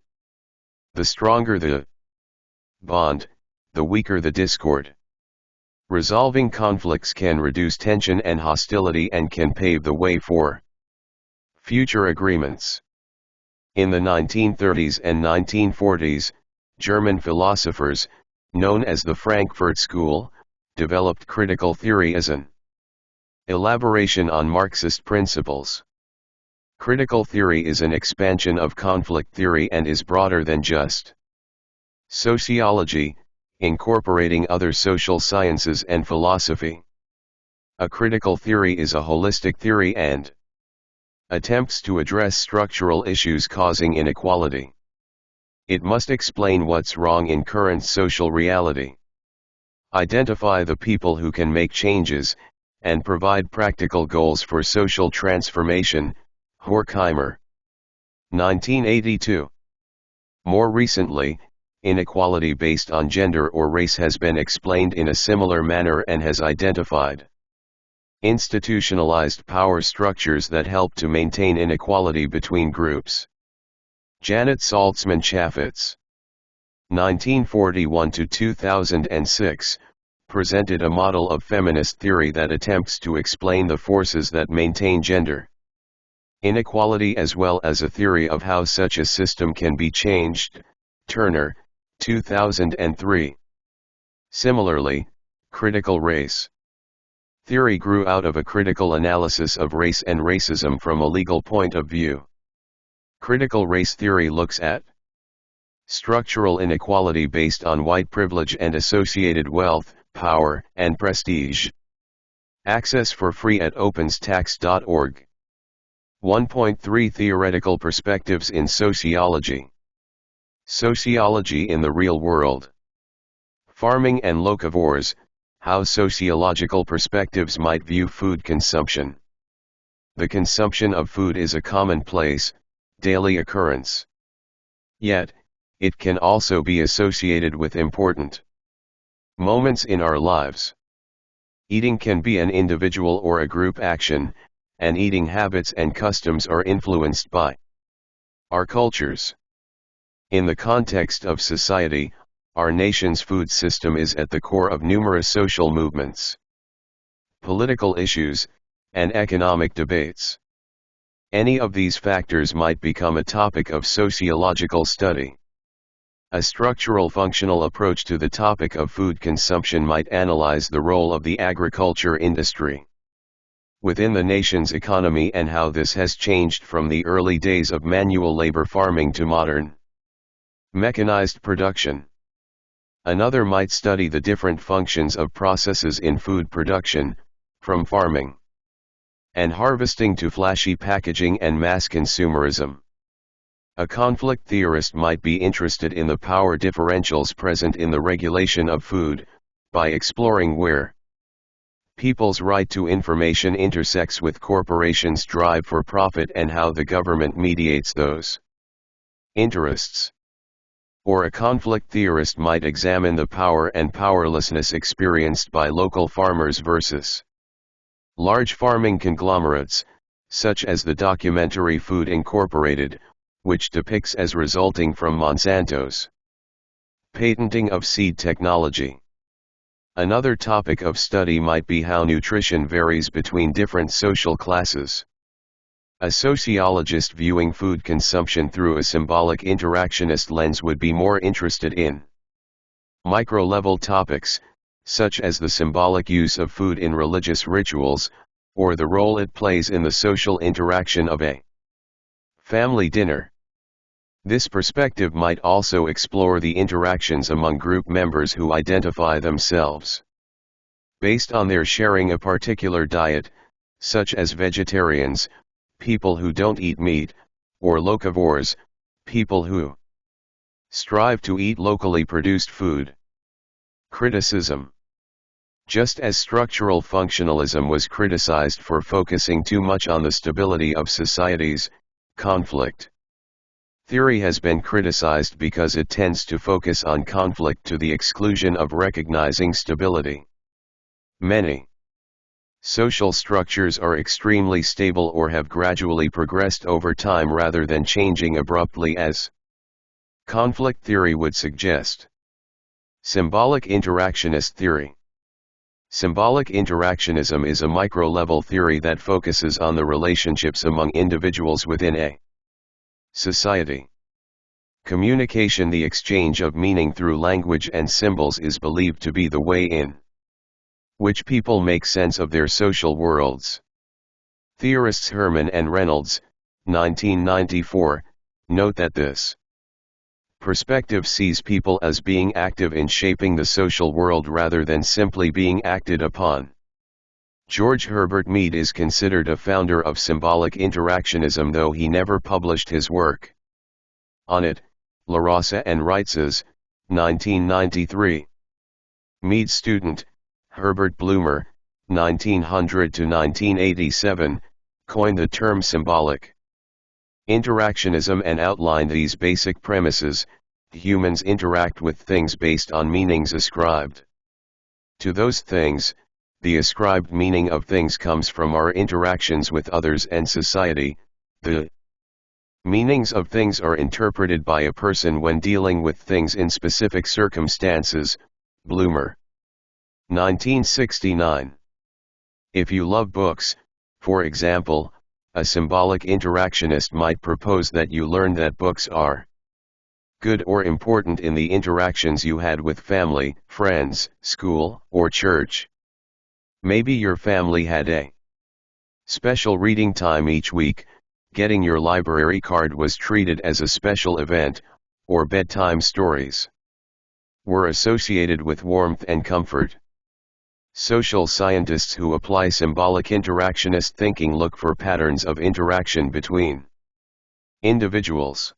The stronger the bond, the weaker the discord. Resolving conflicts can reduce tension and hostility and can pave the way for future agreements. In the 1930s and 1940s, German philosophers, known as the Frankfurt School, developed critical theory as an elaboration on Marxist principles. Critical theory is an expansion of conflict theory and is broader than just sociology, incorporating other social sciences and philosophy. A critical theory is a holistic theory and attempts to address structural issues causing inequality. It must explain what's wrong in current social reality, identify the people who can make changes, and provide practical goals for social transformation. Horkheimer, 1982. More recently, inequality based on gender or race has been explained in a similar manner and has identified institutionalized power structures that help to maintain inequality between groups. Janet Saltzman Chaffetz, 1941 to 2006, presented a model of feminist theory that attempts to explain the forces that maintain gender inequality as well as a theory of how such a system can be changed. Turner, 2003. Similarly, critical race theory grew out of a critical analysis of race and racism from a legal point of view. Critical race theory looks at structural inequality based on white privilege and associated wealth, power, and prestige. Access for free at openstax.org. 1.3 Theoretical Perspectives in Sociology. Sociology in the Real World. Farming and Locavores, How Sociological Perspectives Might View Food Consumption. The consumption of food is a commonplace, daily occurrence. Yet, it can also be associated with important moments in our lives. Eating can be an individual or a group action, and eating habits and customs are influenced by our cultures. In the context of society, our nation's food system is at the core of numerous social movements, political issues, and economic debates. Any of these factors might become a topic of sociological study. A structural functional approach to the topic of food consumption might analyze the role of the agriculture industry within the nation's economy and how this has changed from the early days of manual labor farming to modern mechanized production. Another might study the different functions of processes in food production, from farming and harvesting to flashy packaging and mass consumerism. A conflict theorist might be interested in the power differentials present in the regulation of food, by exploring where people's right to information intersects with corporations' drive for profit and how the government mediates those interests. Or a conflict theorist might examine the power and powerlessness experienced by local farmers versus large farming conglomerates, such as the documentary Food Incorporated, which depicts as resulting from Monsanto's patenting of seed technology. Another topic of study might be how nutrition varies between different social classes. A sociologist viewing food consumption through a symbolic interactionist lens would be more interested in micro-level topics, such as the symbolic use of food in religious rituals, or the role it plays in the social interaction of a family dinner. This perspective might also explore the interactions among group members who identify themselves based on their sharing a particular diet, such as vegetarians, people who don't eat meat, or locavores, people who strive to eat locally produced food. Criticism. Just as structural functionalism was criticized for focusing too much on the stability of societies, conflict theory has been criticized because it tends to focus on conflict to the exclusion of recognizing stability. Many social structures are extremely stable or have gradually progressed over time rather than changing abruptly as conflict theory would suggest. Symbolic interactionist theory. Symbolic interactionism is a micro-level theory that focuses on the relationships among individuals within a society. Communication, the exchange of meaning through language and symbols, is believed to be the way in which people make sense of their social worlds. Theorists Herman and Reynolds, 1994, note that this perspective sees people as being active in shaping the social world rather than simply being acted upon. George Herbert Mead is considered a founder of symbolic interactionism, though he never published his work on it. LaRosa and Reitzes, 1993. Mead's student, Herbert Bloomer, 1900 to 1987, coined the term symbolic interactionism and outlined these basic premises: humans interact with things based on meanings ascribed to those things. The ascribed meaning of things comes from our interactions with others and society. The meanings of things are interpreted by a person when dealing with things in specific circumstances. Bloomer, 1969. If you love books, for example, a symbolic interactionist might propose that you learn that books are good or important in the interactions you had with family, friends, school, or church. Maybe your family had a special reading time each week, getting your library card was treated as a special event, or bedtime stories were associated with warmth and comfort. Social scientists who apply symbolic interactionist thinking look for patterns of interaction between individuals.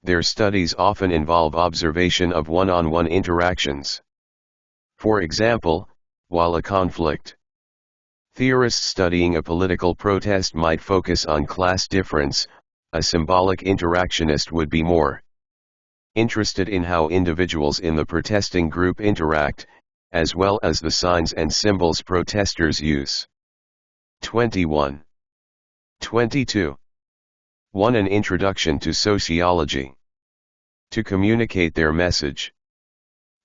Their studies often involve observation of one-on-one interactions. For example, while a conflict theorist studying a political protest might focus on class difference, a symbolic interactionist would be more interested in how individuals in the protesting group interact, as well as the signs and symbols protesters use. 21. 22. 1. An introduction to sociology. To communicate their message.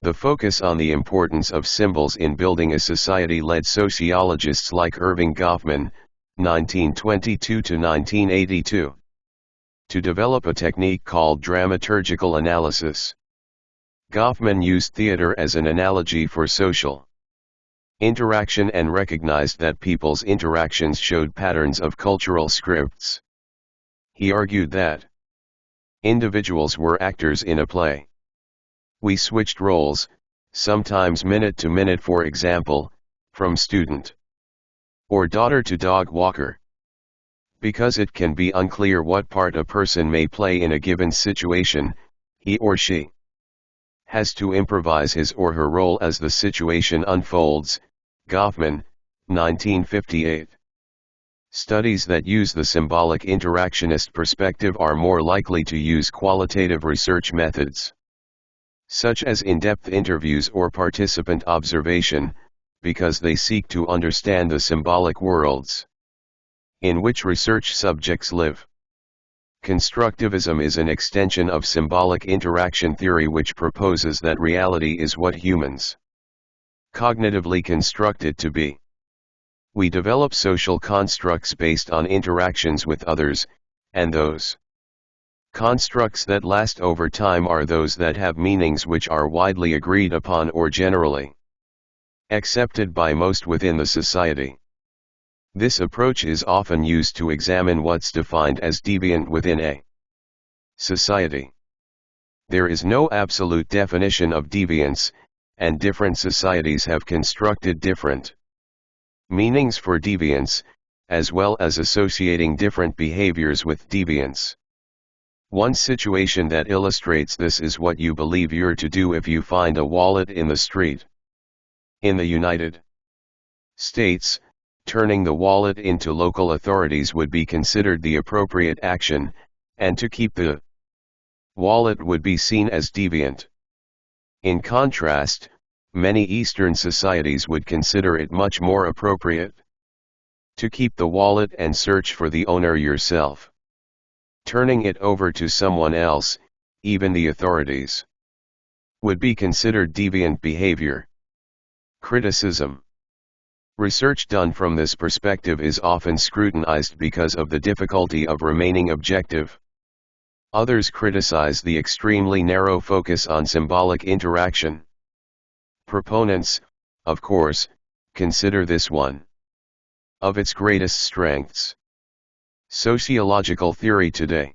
The focus on the importance of symbols in building a society led sociologists like Irving Goffman, 1922 to 1982, to develop a technique called dramaturgical analysis. Goffman used theater as an analogy for social interaction and recognized that people's interactions showed patterns of cultural scripts. He argued that individuals were actors in a play. We switched roles, sometimes minute to minute, for example, from student or daughter to dog walker. Because it can be unclear what part a person may play in a given situation, he or she has to improvise his or her role as the situation unfolds. Goffman, 1958. Studies that use the symbolic interactionist perspective are more likely to use qualitative research methods, such as in-depth interviews or participant observation, because they seek to understand the symbolic worlds in which research subjects live. Constructivism is an extension of symbolic interaction theory, which proposes that reality is what humans cognitively construct it to be. We develop social constructs based on interactions with others, and those constructs that last over time are those that have meanings which are widely agreed upon or generally accepted by most within the society. This approach is often used to examine what's defined as deviant within a society. There is no absolute definition of deviance, and different societies have constructed different meanings for deviance, as well as associating different behaviors with deviance. One situation that illustrates this is what you believe you're to do if you find a wallet in the street. In the United States, turning the wallet into local authorities would be considered the appropriate action, and to keep the wallet would be seen as deviant. In contrast, many Eastern societies would consider it much more appropriate to keep the wallet and search for the owner yourself. Turning it over to someone else, even the authorities, would be considered deviant behavior. Criticism. Research done from this perspective is often scrutinized because of the difficulty of remaining objective. Others criticize the extremely narrow focus on symbolic interaction. Proponents, of course, consider this one of its greatest strengths. Sociological theory today.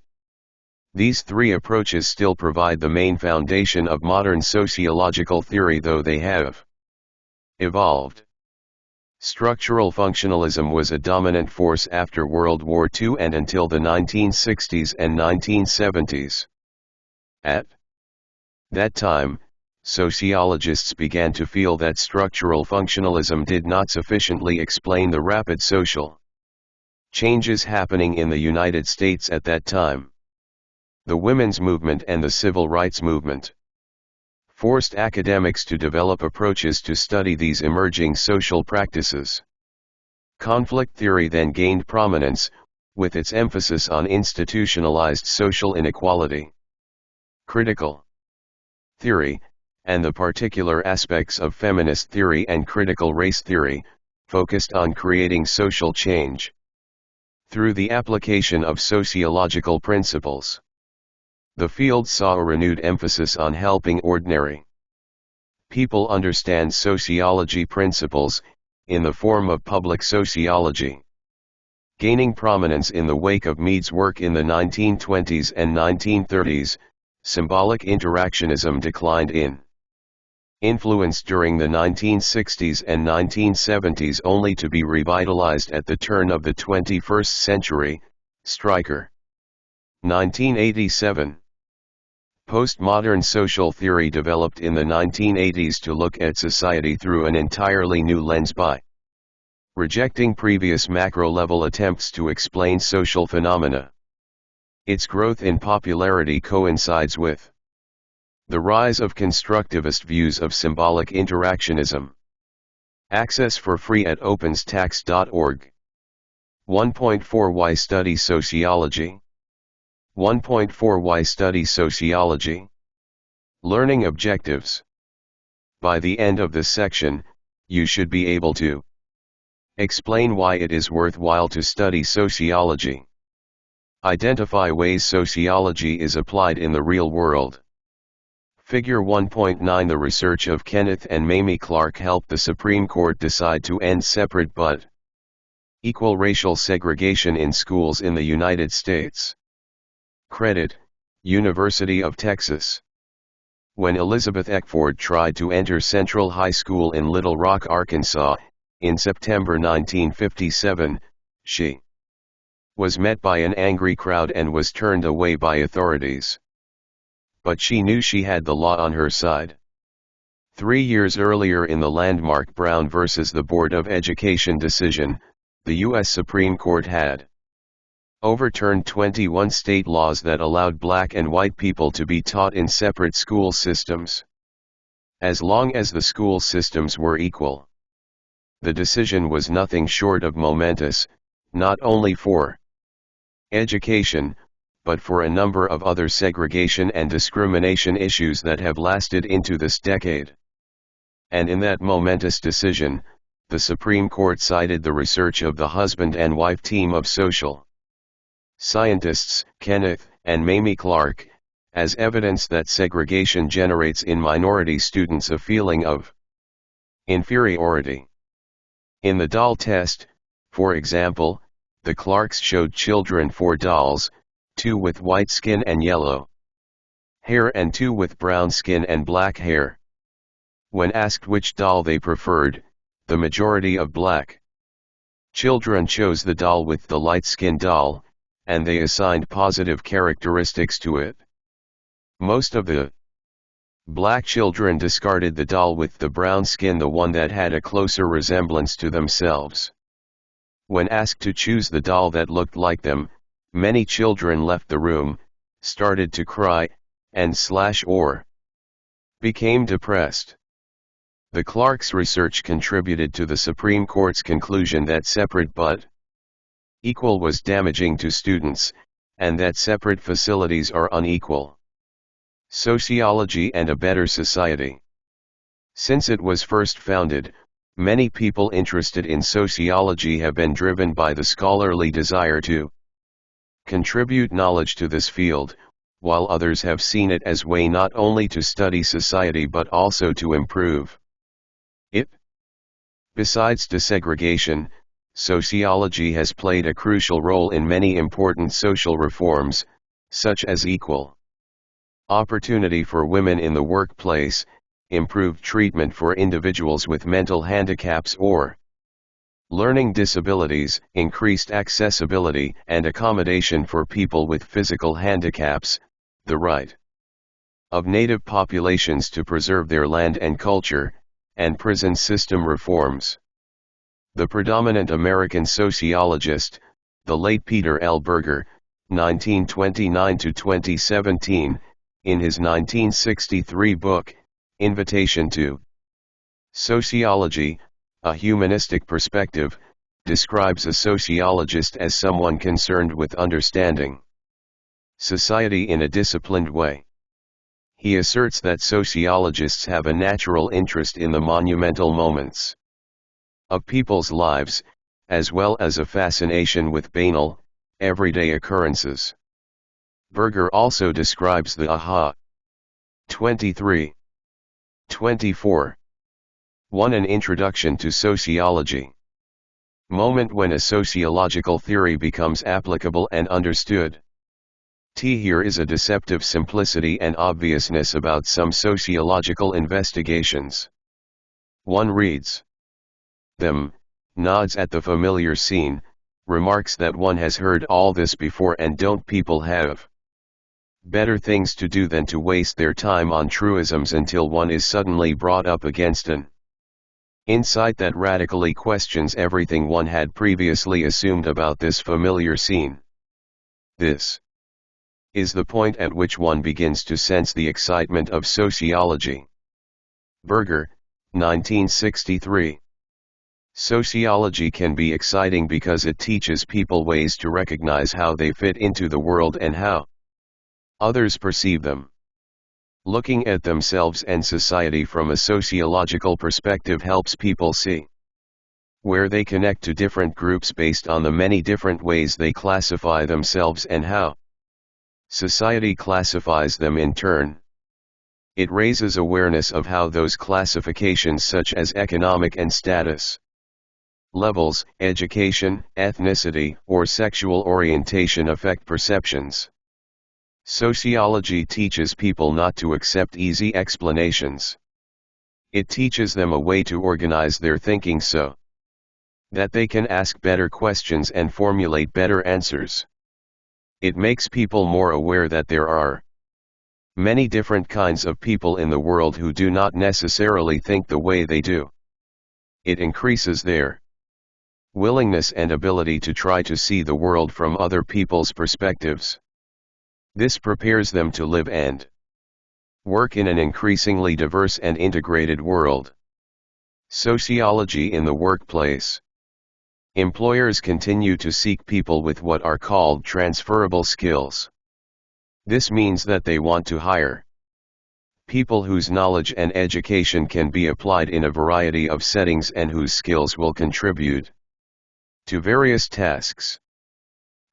These three approaches still provide the main foundation of modern sociological theory, though they have evolved. Structural functionalism was a dominant force after World War II and until the 1960s and 1970s. At that time, sociologists began to feel that structural functionalism did not sufficiently explain the rapid social changes happening in the United States at that time. The women's movement and the civil rights movement forced academics to develop approaches to study these emerging social practices. Conflict theory then gained prominence, with its emphasis on institutionalized social inequality. Critical theory, and the particular aspects of feminist theory and critical race theory, focused on creating social change through the application of sociological principles. The field saw a renewed emphasis on helping ordinary people understand sociology principles, in the form of public sociology. Gaining prominence in the wake of Mead's work in the 1920s and 1930s, symbolic interactionism declined in influence during the 1960s and 1970s, only to be revitalized at the turn of the 21st century. Stryker, 1987. Postmodern social theory developed in the 1980s to look at society through an entirely new lens by rejecting previous macro-level attempts to explain social phenomena. Its growth in popularity coincides with the rise of constructivist views of symbolic interactionism. Access for free at openstax.org. 1.4 Why study sociology? 1.4 Why study sociology? Learning objectives. By the end of this section, you should be able to explain why it is worthwhile to study sociology. Identify ways sociology is applied in the real world. Figure 1.9 The research of Kenneth and Mamie Clark helped the Supreme Court decide to end separate but equal racial segregation in schools in the United States. Credit, University of Texas. When Elizabeth Eckford tried to enter Central High School in Little Rock, Arkansas, in September 1957, she was met by an angry crowd and was turned away by authorities. But she knew she had the law on her side. 3 years earlier in the landmark Brown versus the Board of Education decision, the U.S. Supreme Court had overturned 21 state laws that allowed black and white people to be taught in separate school systems, as long as the school systems were equal. The decision was nothing short of momentous, not only for education, but for a number of other segregation and discrimination issues that have lasted into this decade. And in that momentous decision, the Supreme Court cited the research of the husband and wife team of social scientists, Kenneth and Mamie Clark, as evidence that segregation generates in minority students a feeling of inferiority. In the doll test, for example, the Clarks showed children 4 dolls, 2 with white skin and yellow hair and 2 with brown skin and black hair. When asked which doll they preferred, the majority of black children chose the doll with the light-skinned doll, and they assigned positive characteristics to it. Most of the black children discarded the doll with the brown skin, the one that had a closer resemblance to themselves. When asked to choose the doll that looked like them, many children left the room, started to cry, and or became depressed. The Clarks' research contributed to the Supreme Court's conclusion that separate but equal was damaging to students, and that separate facilities are unequal. Sociology and a Better Society. Since it was first founded, many people interested in sociology have been driven by the scholarly desire to contribute knowledge to this field, while others have seen it as a way not only to study society but also to improve it. Besides desegregation, sociology has played a crucial role in many important social reforms, such as equal opportunity for women in the workplace, improved treatment for individuals with mental handicaps or learning disabilities, increased accessibility and accommodation for people with physical handicaps, the right of native populations to preserve their land and culture, and prison system reforms. The predominant American sociologist, the late Peter L. Berger, 1929–2017, in his 1963 book, Invitation to Sociology, A Humanistic Perspective, describes a sociologist as someone concerned with understanding society in a disciplined way. He asserts that sociologists have a natural interest in the monumental moments of people's lives, as well as a fascination with banal, everyday occurrences. Berger also describes the aha 23. 24. 1. An introduction to sociology. Moment when a sociological theory becomes applicable and understood. Here is a deceptive simplicity and obviousness about some sociological investigations. 1 reads them, nods at the familiar scene, remarks that one has heard all this before, and don't people have better things to do than to waste their time on truisms until one is suddenly brought up against an insight that radically questions everything one had previously assumed about this familiar scene. This is the point at which one begins to sense the excitement of sociology. Berger, 1963. Sociology can be exciting because it teaches people ways to recognize how they fit into the world and how others perceive them. Looking at themselves and society from a sociological perspective helps people see where they connect to different groups based on the many different ways they classify themselves and how society classifies them in turn. It raises awareness of how those classifications, such as economic and status levels, education, ethnicity, or sexual orientation, affect perceptions. Sociology teaches people not to accept easy explanations. It teaches them a way to organize their thinking so that they can ask better questions and formulate better answers. It makes people more aware that there are many different kinds of people in the world who do not necessarily think the way they do. It increases their willingness and ability to try to see the world from other people's perspectives. This prepares them to live and work in an increasingly diverse and integrated world. Sociology in the workplace. Employers continue to seek people with what are called transferable skills. This means that they want to hire people whose knowledge and education can be applied in a variety of settings and whose skills will contribute to various tasks.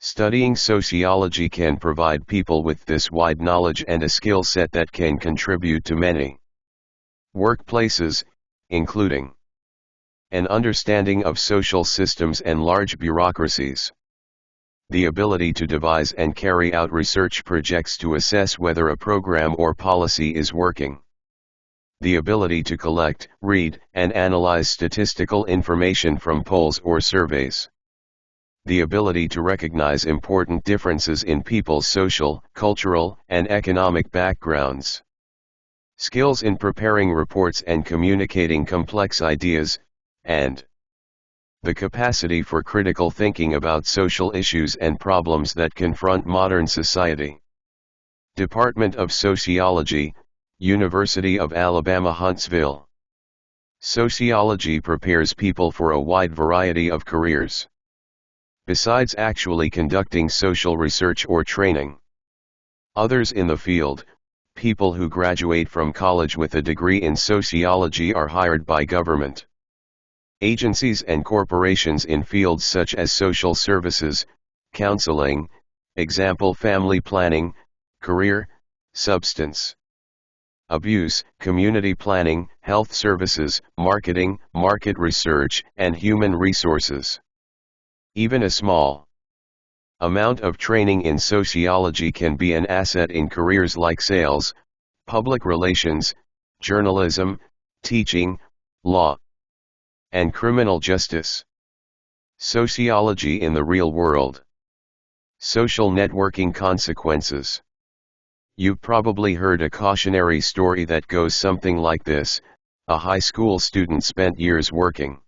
Studying sociology can provide people with this wide knowledge and a skill set that can contribute to many workplaces, including an understanding of social systems and large bureaucracies, the ability to devise and carry out research projects to assess whether a program or policy is working, the ability to collect, read, and analyze statistical information from polls or surveys, the ability to recognize important differences in people's social, cultural, and economic backgrounds, skills in preparing reports and communicating complex ideas, and the capacity for critical thinking about social issues and problems that confront modern society. Department of Sociology, University of Alabama Huntsville. Sociology prepares people for a wide variety of careers. Besides actually conducting social research or training, others in the field, people who graduate from college with a degree in sociology, are hired by government agencies and corporations in fields such as social services, counseling, example family planning, career, substance abuse, community planning, health services, marketing, market research, and human resources. Even a small amount of training in sociology can be an asset in careers like sales, public relations, journalism, teaching, law, and criminal justice. Sociology in the real world. Social networking consequences. You've probably heard a cautionary story that goes something like this: a high school student spent years working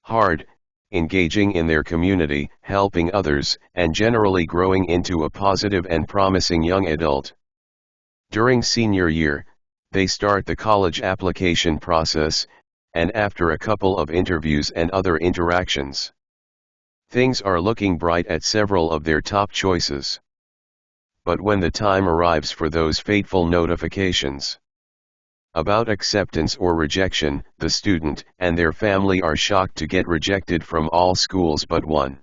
hard, engaging in their community, helping others, and generally growing into a positive and promising young adult. During senior year, they start the college application process, and after a couple of interviews and other interactions, things are looking bright at several of their top choices. But when the time arrives for those fateful notifications about acceptance or rejection, the student and their family are shocked to get rejected from all schools but one.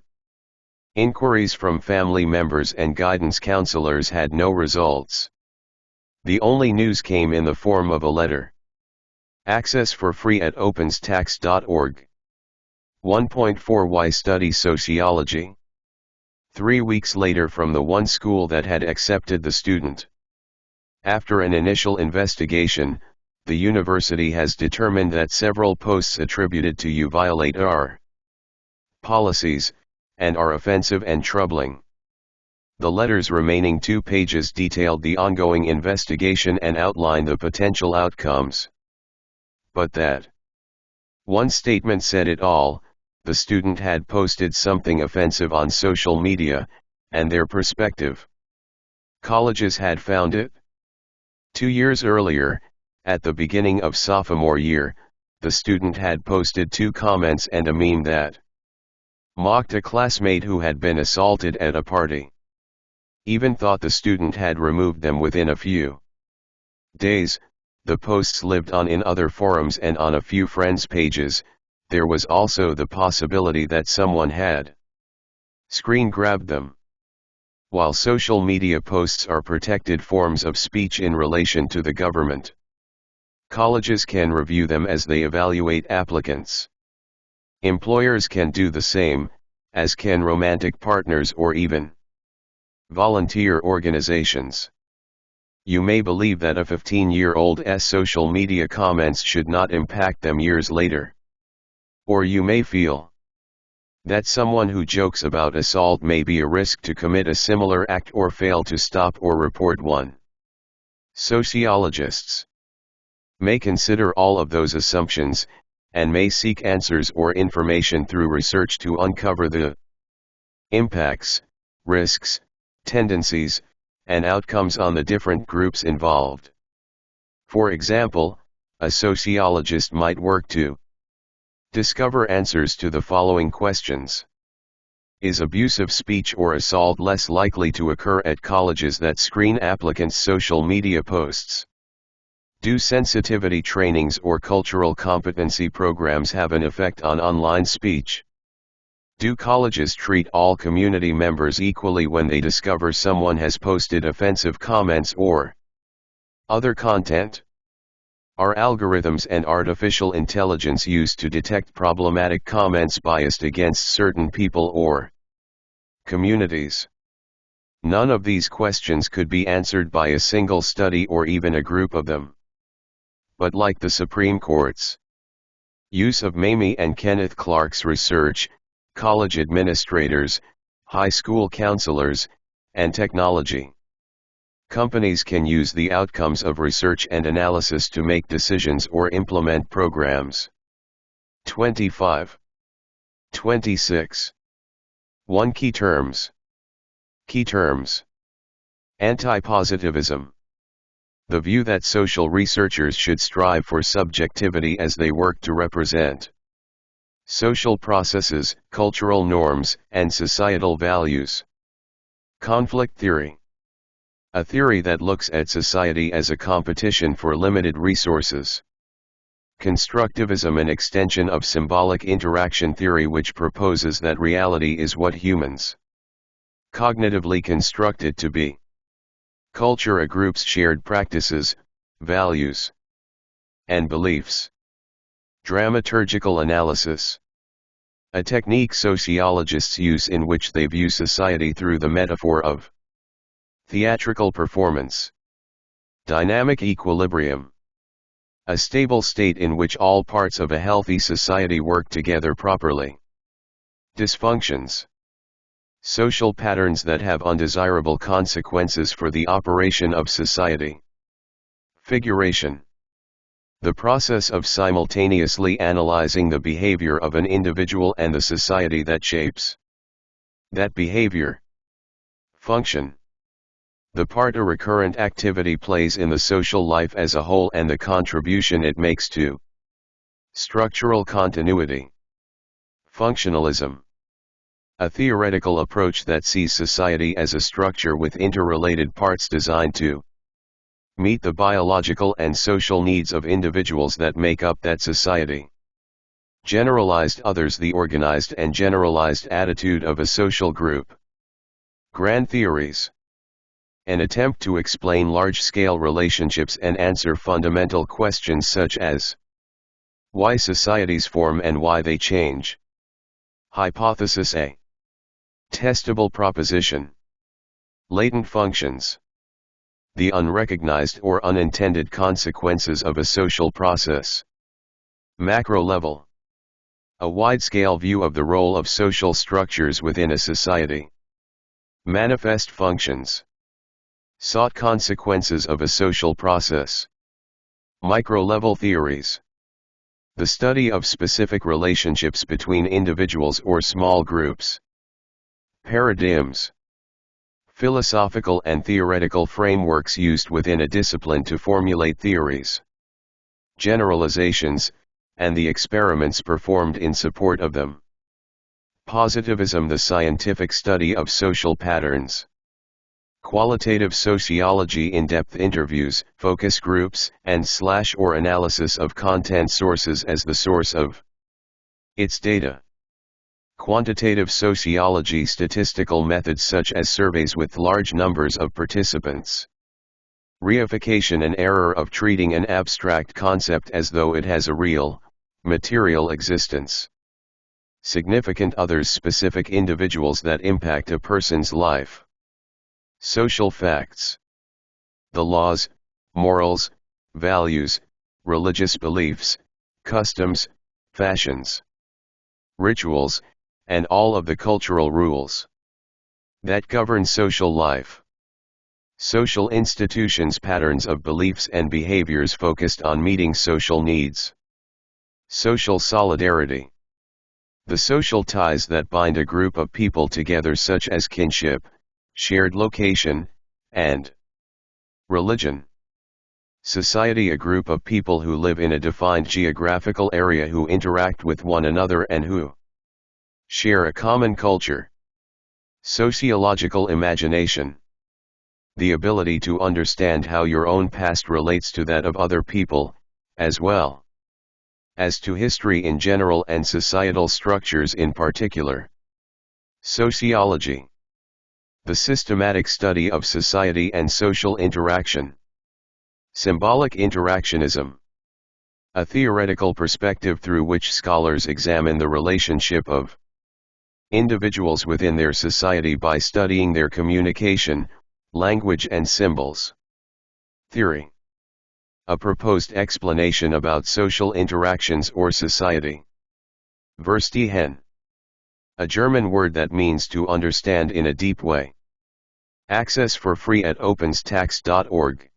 Inquiries from family members and guidance counselors had no results. The only news came in the form of a letter. Access for free at openstax.org. 1.4 Why study sociology? 3 weeks later, from the one school that had accepted the student. After an initial investigation, the university has determined that several posts attributed to you violate our policies, and are offensive and troubling. The letter's remaining 2 pages detailed the ongoing investigation and outlined the potential outcomes. But that one statement said it all: the student had posted something offensive on social media, and their perspective. Colleges had found it. 2 years earlier, at the beginning of sophomore year, the student had posted 2 comments and a meme that mocked a classmate who had been assaulted at a party. Even thought the student had removed them within a few days. The posts lived on in other forums and on a few friends' pages. There was also the possibility that someone had screen grabbed them. While social media posts are protected forms of speech in relation to the government, colleges can review them as they evaluate applicants. Employers can do the same, as can romantic partners or even volunteer organizations. You may believe that a 15-year-old's social media comments should not impact them years later. Or you may feel That someone who jokes about assault may be a risk to commit a similar act or fail to stop or report one. Sociologists may consider all of those assumptions, and may seek answers or information through research to uncover the impacts, risks, tendencies, and outcomes on the different groups involved. For example, a sociologist might work to discover answers to the following questions. Is abusive speech or assault less likely to occur at colleges that screen applicants' social media posts? Do sensitivity trainings or cultural competency programs have an effect on online speech? Do colleges treat all community members equally when they discover someone has posted offensive comments or other content? Are algorithms and artificial intelligence used to detect problematic comments biased against certain people or communities? None of these questions could be answered by a single study or even a group of them. But like the Supreme Court's use of Mamie and Kenneth Clark's research, college administrators, high school counselors, and technology companies can use the outcomes of research and analysis to make decisions or implement programs. 25. 26. 1 Key terms. Key terms. Anti-positivism. The view that social researchers should strive for subjectivity as they work to represent social processes, cultural norms, and societal values. Conflict theory. A theory that looks at society as a competition for limited resources. Constructivism, an extension of symbolic interaction theory which proposes that reality is what humans cognitively construct it to be. Culture, a group's shared practices, values, and beliefs. Dramaturgical analysis. A technique sociologists use in which they view society through the metaphor of theatrical performance. Dynamic equilibrium. A stable state in which all parts of a healthy society work together properly. Dysfunctions. Social patterns that have undesirable consequences for the operation of society. Figuration. The process of simultaneously analyzing the behavior of an individual and the society that shapes that behavior. Function. The part a recurrent activity plays in the social life as a whole and the contribution it makes to structural continuity. Functionalism. A theoretical approach that sees society as a structure with interrelated parts designed to meet the biological and social needs of individuals that make up that society. Generalized others, the organized and generalized attitude of a social group. Grand theories. An attempt to explain large-scale relationships and answer fundamental questions such as why societies form and why they change. Hypothesis A. Testable proposition. Latent functions. The unrecognized or unintended consequences of a social process. Macro level. A wide-scale view of the role of social structures within a society. Manifest functions. Sought consequences of a social process. Micro-level theories. The study of specific relationships between individuals or small groups. Paradigms. Philosophical and theoretical frameworks used within a discipline to formulate theories, generalizations, and the experiments performed in support of them. Positivism, the scientific study of social patterns. Qualitative sociology, in-depth interviews, focus groups, and / analysis of content sources as the source of its data. Quantitative sociology, statistical methods such as surveys with large numbers of participants. Reification, an error of treating an abstract concept as though it has a real, material existence. Significant others, specific individuals that impact a person's life. Social facts. The laws, morals, values, religious beliefs, customs, fashions, rituals, and all of the cultural rules that govern social life. Social institutions, patterns of beliefs and behaviors focused on meeting social needs. Social solidarity. The social ties that bind a group of people together, such as kinship, shared location, and religion. Society, a group of people who live in a defined geographical area, who interact with one another and who share a common culture. Sociological imagination. The ability to understand how your own past relates to that of other people, as well as to history in general and societal structures in particular. Sociology. The systematic study of society and social interaction. Symbolic interactionism. A theoretical perspective through which scholars examine the relationship of individuals within their society by studying their communication, language and symbols. Theory. A proposed explanation about social interactions or society. Verstehen. A German word that means to understand in a deep way. Access for free at openstax.org.